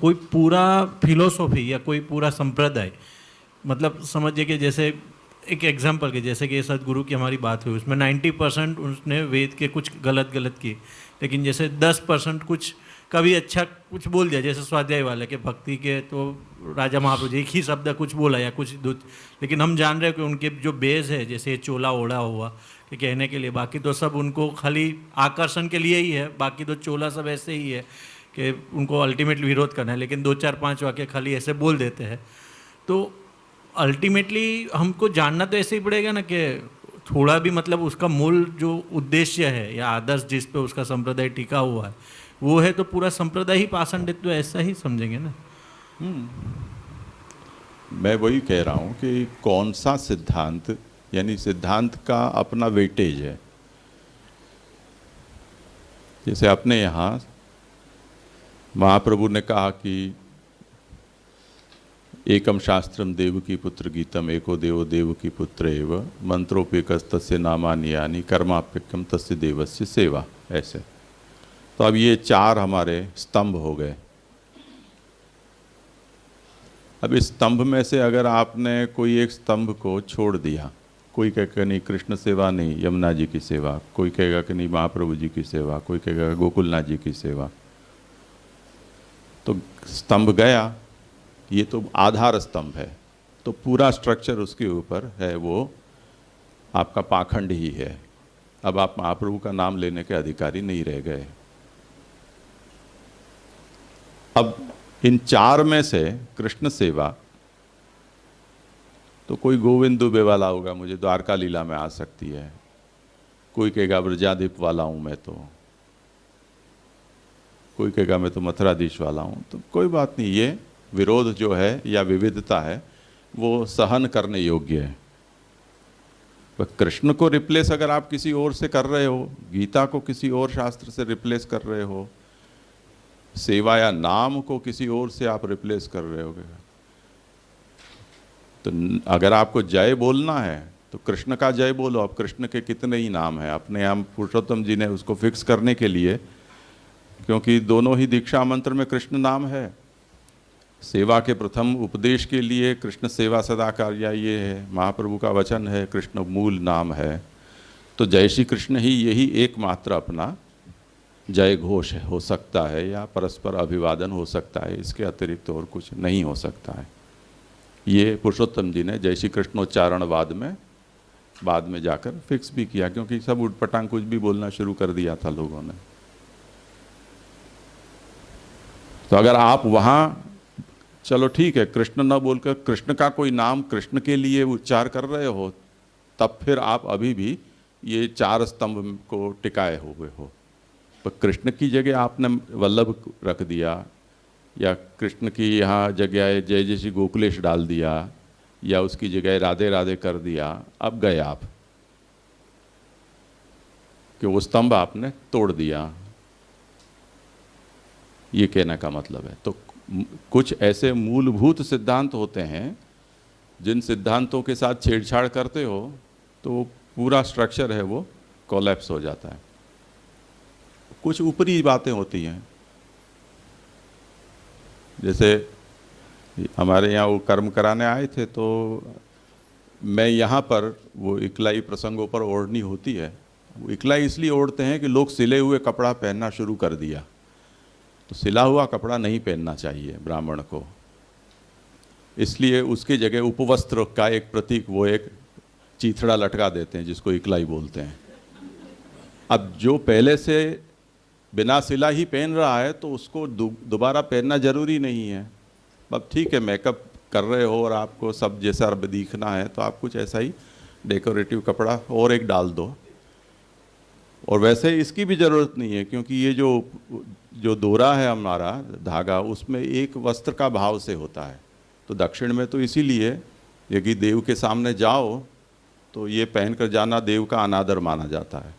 कोई पूरा फिलोसॉफी या कोई पूरा संप्रदाय, मतलब समझिए कि जैसे एक एग्जांपल के, जैसे कि सदगुरु की हमारी बात हुई, उसमें 90% उसने वेद के कुछ गलत किए, लेकिन जैसे 10% कुछ कभी अच्छा कुछ बोल दिया, जैसे स्वाध्याय वाले के भक्ति के तो राजा महाप्रभु एक ही शब्द कुछ बोला या कुछ दूध, लेकिन हम जान रहे हैं कि उनके जो बेस है, जैसे चोला ओढ़ा हुआ कि कहने के लिए, बाकी तो सब उनको खाली आकर्षण के लिए ही है, बाकी तो चोला सब ऐसे ही है कि उनको अल्टीमेटली विरोध करना है, लेकिन 2-4-5 वाक्य खाली ऐसे बोल देते हैं। तो अल्टीमेटली हमको जानना तो ऐसे ही पड़ेगा ना कि थोड़ा भी मतलब उसका मूल जो उद्देश्य है या आदर्श जिस पे उसका संप्रदाय टिका हुआ है वो है, तो पूरा संप्रदाय ही पाषंडित्व ऐसा ही समझेंगे ना। मैं वही कह रहा हूँ कि कौन सा सिद्धांत, यानी सिद्धांत का अपना वेटेज है। जैसे अपने यहाँ महाप्रभु ने कहा कि एकम शास्त्रम देवकी पुत्र गीतम एको देवो देवकी पुत्र एव मंत्रोपेकस्तस्य नामानि यानि कर्माप्यकम तस्य देवस्य सेवा, ऐसे। तो अब ये 4 हमारे स्तंभ हो गए। अब इस स्तंभ में से अगर आपने कोई एक स्तंभ को छोड़ दिया, कोई कहेगा नहीं कृष्ण सेवा नहीं, यमुना जी की सेवा, कोई कहेगा कि नहीं महाप्रभु जी की सेवा, कोई कहेगा गोकुलनाथ जी की सेवा, तो स्तंभ गया। ये तो आधार स्तंभ है, तो पूरा स्ट्रक्चर उसके ऊपर है वो आपका पाखंड ही है। अब आप महाप्रभु का नाम लेने के अधिकारी नहीं रह गए। अब इन 4 में से कृष्ण सेवा, तो कोई गोविंद दुबे वाला होगा, मुझे द्वारका लीला में आ सकती है, कोई कहेगा ब्रजादीप वाला हूँ मैं, तो कोई कहेगा मैं तो मथुराधीश वाला हूँ। तो कोई बात नहीं, ये विरोध जो है या विविधता है वो सहन करने योग्य है। पर कृष्ण को रिप्लेस अगर आप किसी और से कर रहे हो, गीता को किसी और शास्त्र से रिप्लेस कर रहे हो, सेवा या नाम को किसी और से आप रिप्लेस कर रहे हो, तो अगर आपको जय बोलना है तो कृष्ण का जय बोलो। अब कृष्ण के कितने ही नाम हैं, अपने यहाँ पुरुषोत्तम जी ने उसको फिक्स करने के लिए, क्योंकि दोनों ही दीक्षा मंत्र में कृष्ण नाम है। सेवा के प्रथम उपदेश के लिए कृष्ण सेवा सदा कार्या ये है, महाप्रभु का वचन है, कृष्ण मूल नाम है। तो जय श्री कृष्ण ही यही एकमात्र अपना जय घोष हो सकता है, या परस्पर अभिवादन हो सकता है, इसके अतिरिक्त और कुछ नहीं हो सकता है। ये पुरुषोत्तम जी ने जय श्री कृष्णोच्चारण बाद में जाकर फिक्स भी किया, क्योंकि सब उटपटांग कुछ भी बोलना शुरू कर दिया था लोगों ने। तो अगर आप वहाँ चलो ठीक है कृष्ण न बोलकर कृष्ण का कोई नाम कृष्ण के लिए उच्चार कर रहे हो, तब फिर आप अभी भी ये 4 स्तंभ को टिकाए हुए हो। पर कृष्ण की जगह आपने वल्लभ रख दिया, या कृष्ण की यहाँ जगह जय जय श्री गोकुलेश डाल दिया, या उसकी जगह राधे राधे कर दिया, अब गए आप कि वो स्तंभ आपने तोड़ दिया, ये कहने का मतलब है। तो कुछ ऐसे मूलभूत सिद्धांत होते हैं जिन सिद्धांतों के साथ छेड़छाड़ करते हो तो वो पूरा स्ट्रक्चर है वो कोलैप्स हो जाता है। कुछ ऊपरी बातें होती हैं, जैसे हमारे यहाँ वो कर्म कराने आए थे, तो मैं यहाँ पर वो इकलाई प्रसंगों पर ओढ़नी होती है, वो इकलाई इसलिए ओढ़ते हैं कि लोग सिले हुए कपड़ा पहनना शुरू कर दिया, तो सिला हुआ कपड़ा नहीं पहनना चाहिए ब्राह्मण को, इसलिए उसकी जगह उपवस्त्र का एक प्रतीक वो एक चीथड़ा लटका देते हैं जिसको इकलाई बोलते हैं। अब जो पहले से बिना सिला ही पहन रहा है तो उसको दोबारा पहनना जरूरी नहीं है। अब ठीक है मेकअप कर रहे हो और आपको सब जैसा दिखना है तो आप कुछ ऐसा ही डेकोरेटिव कपड़ा और एक डाल दो, और वैसे इसकी भी ज़रूरत नहीं है, क्योंकि ये जो दोरा है हमारा धागा उसमें एक वस्त्र का भाव से होता है। तो दक्षिण में तो इसीलिए यदि देव के सामने जाओ तो ये पहन कर जाना देव का अनादर माना जाता है,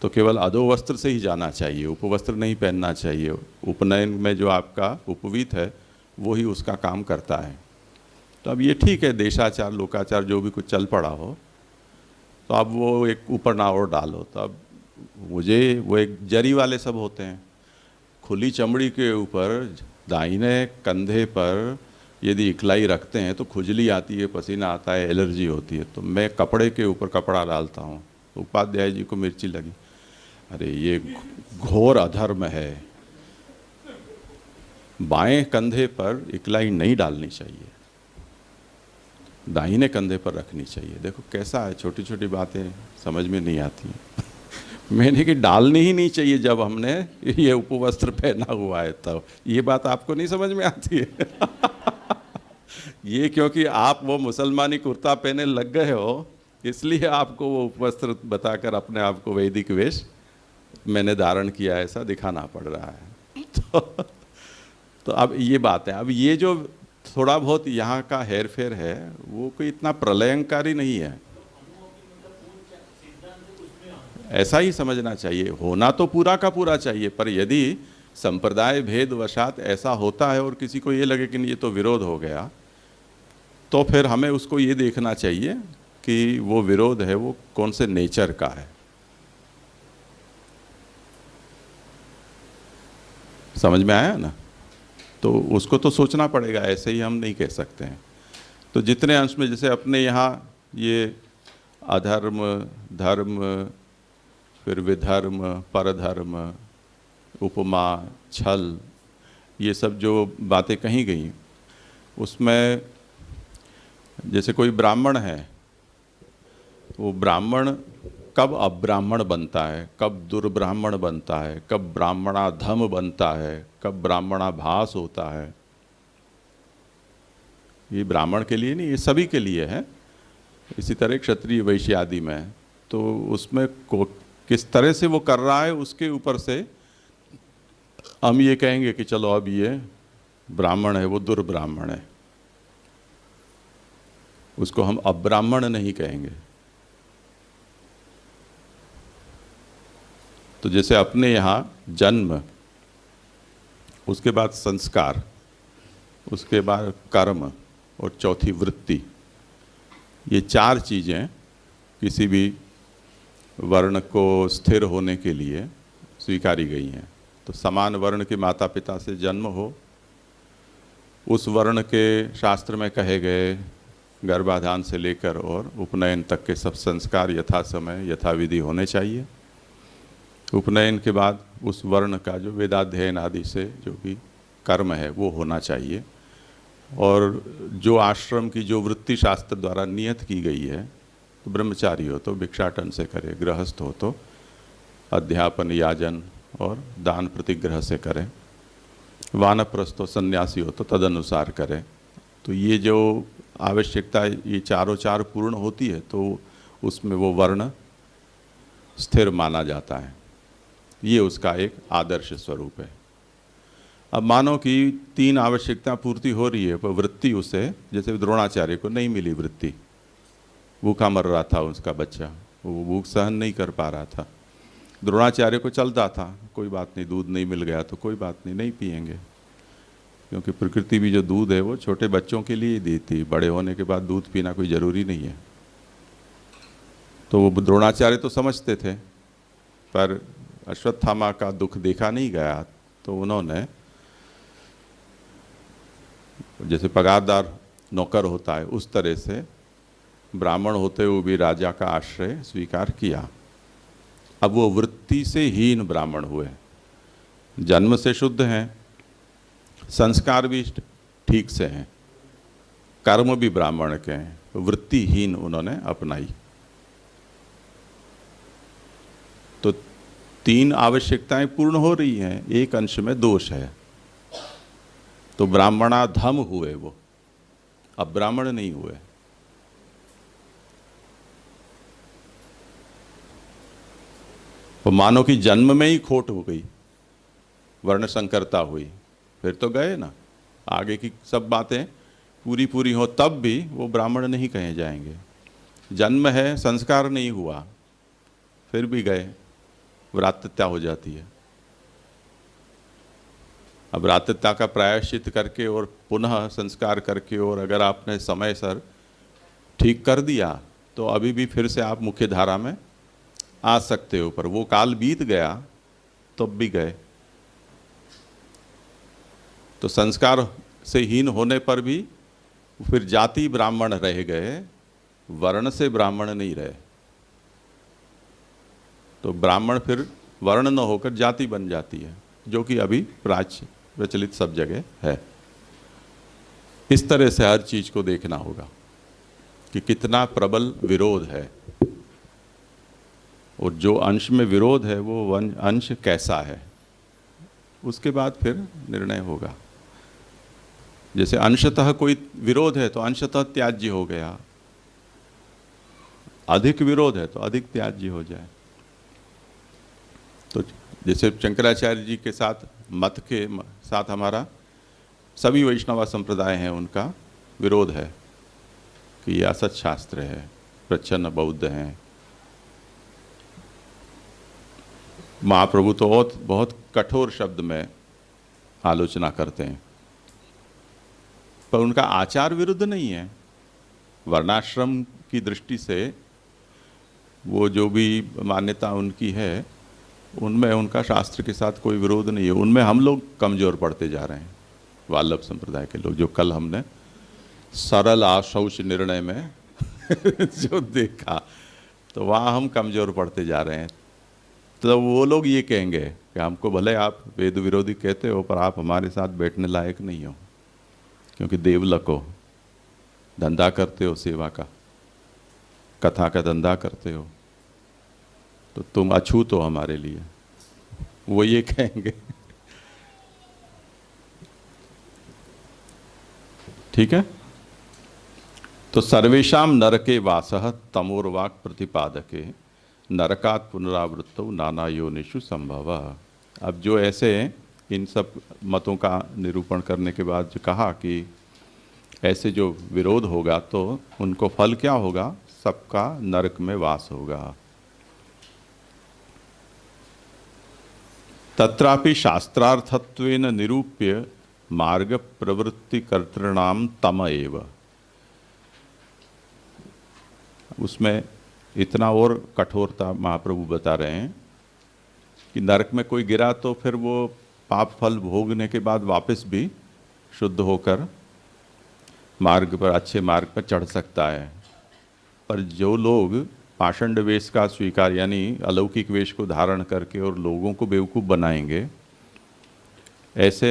तो केवल अधो वस्त्र से ही जाना चाहिए, उपवस्त्र नहीं पहनना चाहिए। उपनयन में जो आपका उपवीत है वो ही उसका काम करता है। तो अब ये ठीक है देशाचार लोकाचार जो भी कुछ चल पड़ा हो, तो अब वो एक ऊपर ना और डालो। तो अब मुझे वो एक जरी वाले सब होते हैं, खुली चमड़ी के ऊपर दाहिने कंधे पर यदि इकलाई रखते हैं तो खुजली आती है, पसीना आता है, एलर्जी होती है। तो मैं कपड़े के ऊपर कपड़ा डालता हूँ, तो उपाध्याय जी को मिर्ची लगी, अरे ये घोर अधर्म है, बाएं कंधे पर इकलाई नहीं डालनी चाहिए, दाहिने कंधे पर रखनी चाहिए। देखो कैसा है, छोटी छोटी बातें समझ में नहीं आती हैं। मैंने कि डालनी ही नहीं चाहिए जब हमने ये उपवस्त्र पहना हुआ है, तब ये बात आपको नहीं समझ में आती है। ये क्योंकि आप वो मुसलमानी कुर्ता पहने लग गए हो, इसलिए आपको वो उपवस्त्र बताकर अपने आप को वैदिक वेश मैंने धारण किया ऐसा दिखाना पड़ रहा है। तो अब ये बात है। अब ये जो थोड़ा बहुत यहाँ का हेर फेर है वो कोई इतना प्रलयंकारी नहीं है, ऐसा ही समझना चाहिए। होना तो पूरा का पूरा चाहिए, पर यदि संप्रदाय भेद वशात ऐसा होता है और किसी को ये लगे कि ये तो विरोध हो गया, तो फिर हमें उसको ये देखना चाहिए कि वो विरोध है वो कौन से नेचर का है। समझ में आया ना? तो उसको तो सोचना पड़ेगा, ऐसे ही हम नहीं कह सकते हैं। तो जितने अंश में, जैसे अपने यहाँ ये अधर्म, धर्म, फिर विधर्म, परधर्म, उपमा, छल, ये सब जो बातें कही गई, उसमें जैसे कोई ब्राह्मण है, वो ब्राह्मण कब अब्राह्मण बनता है, कब दुर्ब्राह्मण बनता है, कब ब्राह्मणाधम बनता है, कब ब्राह्मणाभास होता है, ये ब्राह्मण के लिए नहीं, ये सभी के लिए है। इसी तरह क्षत्रिय वैश्य आदि में, तो उसमें किस तरह से वो कर रहा है उसके ऊपर से हम ये कहेंगे कि चलो अब ये ब्राह्मण है वो दुर्ब्राह्मण है, उसको हम अब्राह्मण नहीं कहेंगे। तो जैसे अपने यहाँ जन्म, उसके बाद संस्कार, उसके बाद कर्म और चौथी वृत्ति, ये 4 चीज़ें किसी भी वर्ण को स्थिर होने के लिए स्वीकारी गई हैं। तो समान वर्ण के माता पिता से जन्म हो, उस वर्ण के शास्त्र में कहे गए गर्भाधान से लेकर और उपनयन तक के सब संस्कार यथा समय यथाविधि होने चाहिए। उपनयन के बाद उस वर्ण का जो वेदाध्ययन आदि से जो भी कर्म है वो होना चाहिए। और जो आश्रम की जो वृत्ति शास्त्र द्वारा नियत की गई है, तो ब्रह्मचारी हो तो भिक्षाटन से करे, गृहस्थ हो तो अध्यापन याजन और दान प्रतिग्रह से करें, वानप्रस्थ हो सन्यासी हो तो तदनुसार करें। तो ये जो आवश्यकता ये चारों चार पूर्ण होती है तो उसमें वो वर्ण स्थिर माना जाता है। ये उसका एक आदर्श स्वरूप है। अब मानो कि 3 आवश्यकता पूर्ति हो रही है, पर वृत्ति उसे, जैसे द्रोणाचार्य को नहीं मिली वृत्ति, भूखा मर रहा था उसका बच्चा, वो भूख सहन नहीं कर पा रहा था। द्रोणाचार्य को चलता था, कोई बात नहीं, दूध नहीं मिल गया तो कोई बात नहीं, नहीं पिएंगे, क्योंकि प्रकृति भी जो दूध है वो छोटे बच्चों के लिए ही देती, बड़े होने के बाद दूध पीना कोई ज़रूरी नहीं है। तो वो द्रोणाचार्य तो समझते थे, पर अश्वत्थामा का दुख देखा नहीं गया, तो उन्होंने जैसे पगारदार नौकर होता है उस तरह से ब्राह्मण होते हुए भी राजा का आश्रय स्वीकार किया। अब वो वृत्ति से हीन ब्राह्मण हुए, जन्म से शुद्ध हैं, संस्कार भी ठीक से हैं, कर्म भी ब्राह्मण के हैं, वृत्तिहीन उन्होंने अपनाई। तो 3 आवश्यकताएं पूर्ण हो रही हैं, एक अंश में दोष है, तो ब्राह्मणाधम हुए वो, अब ब्राह्मण नहीं हुए। तो मानो कि जन्म में ही खोट हो गई, वर्ण संकरता हुई, फिर तो गए ना, आगे की सब बातें पूरी पूरी हो तब भी वो ब्राह्मण नहीं कहे जाएंगे। जन्म है, संस्कार नहीं हुआ, फिर भी गए, व्रात्यता हो जाती है। अब व्रात्यता का प्रायश्चित करके और पुनः संस्कार करके, और अगर आपने समय सर ठीक कर दिया तो अभी भी फिर से आप मुख्य धारा में आ सकते हो, पर वो काल बीत गया तब भी गए। तो संस्कार से हीन होने पर भी फिर जाति ब्राह्मण रह गए, वर्ण से ब्राह्मण नहीं रहे। तो ब्राह्मण फिर वर्ण न होकर जाति बन जाती है, जो कि अभी प्राच्य प्रचलित सब जगह है। इस तरह से हर चीज को देखना होगा कि कितना प्रबल विरोध है, और जो अंश में विरोध है वो अंश कैसा है, उसके बाद फिर निर्णय होगा। जैसे अंशतः कोई विरोध है तो अंशतः त्याज्य हो गया, अधिक विरोध है तो अधिक त्याज्य हो जाए। तो जैसे शंकराचार्य जी के साथ मत के साथ हमारा सभी वैष्णव संप्रदाय हैं, उनका विरोध है कि ये असत शास्त्र है, प्रच्छन्न बौद्ध हैं। महाप्रभु तो बहुत कठोर शब्द में आलोचना करते हैं, पर उनका आचार विरुद्ध नहीं है। वर्णाश्रम की दृष्टि से वो जो भी मान्यता उनकी है, उनमें उनका शास्त्र के साथ कोई विरोध नहीं है। उनमें हम लोग कमज़ोर पड़ते जा रहे हैं, वल्लभ संप्रदाय के लोग, जो कल हमने सरल आशौच निर्णय में जो देखा, तो वहाँ हम कमज़ोर पड़ते जा रहे हैं। तो वो लोग ये कहेंगे कि हमको भले आप वेद विरोधी कहते हो, पर आप हमारे साथ बैठने लायक नहीं हो, क्योंकि देवलक हो, धंधा करते हो सेवा का, कथा का धंधा करते हो, तो तुम अछूत हो हमारे लिए, वो ये कहेंगे। ठीक है। तो सर्वेशाम नरके वासः तमोर्वाक प्रतिपादके नरकात् पुनरावृत्तो नाना योनिषु संभवः। अब जो ऐसे इन सब मतों का निरूपण करने के बाद जो कहा कि ऐसे जो विरोध होगा तो उनको फल क्या होगा, सबका नरक में वास होगा। तत्रापि शास्त्रार्थत्वेन निरूप्य मार्ग प्रवृत्ति कर्तृणाम तम एव। उसमें इतना और कठोरता महाप्रभु बता रहे हैं कि नरक में कोई गिरा तो फिर वो पाप फल भोगने के बाद वापस भी शुद्ध होकर मार्ग पर, अच्छे मार्ग पर चढ़ सकता है। पर जो लोग पाषंड वेश का स्वीकार यानी अलौकिक वेश को धारण करके और लोगों को बेवकूफ़ बनाएंगे, ऐसे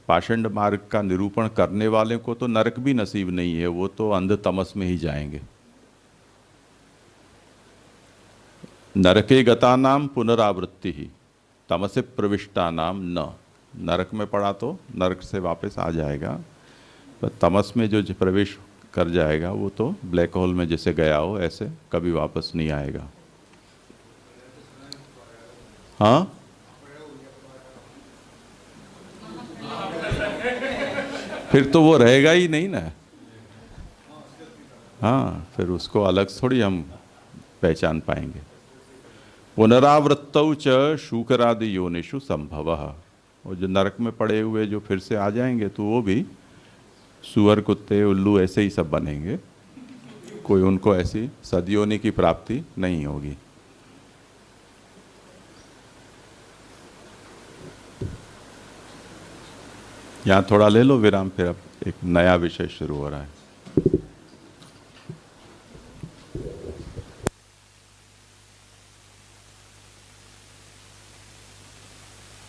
पाषंड मार्ग का निरूपण करने वाले को तो नरक भी नसीब नहीं है, वो तो अंध तमस में ही जाएंगे। नरके गता नाम पुनरावृत्ति ही तमसे प्रविष्टा नाम न। नरक में पड़ा तो नरक से वापस आ जाएगा, पर तमस में जो प्रवेश कर जाएगा वो तो ब्लैक होल में जैसे गया हो ऐसे कभी वापस नहीं आएगा। हाँ, फिर तो वो रहेगा ही नहीं ना। हाँ, फिर उसको अलग थोड़ी हम पहचान पाएंगे। पुनरावृत्तौ च शूकरादि योनिषु संभवः। और जो नरक में पड़े हुए जो फिर से आ जाएंगे तो वो भी सुअर, कुत्ते, उल्लू ऐसे ही सब बनेंगे, कोई उनको ऐसी सदयोनि की प्राप्ति नहीं होगी। यहाँ थोड़ा ले लो विराम, फिर अब एक नया विषय शुरू हो रहा है।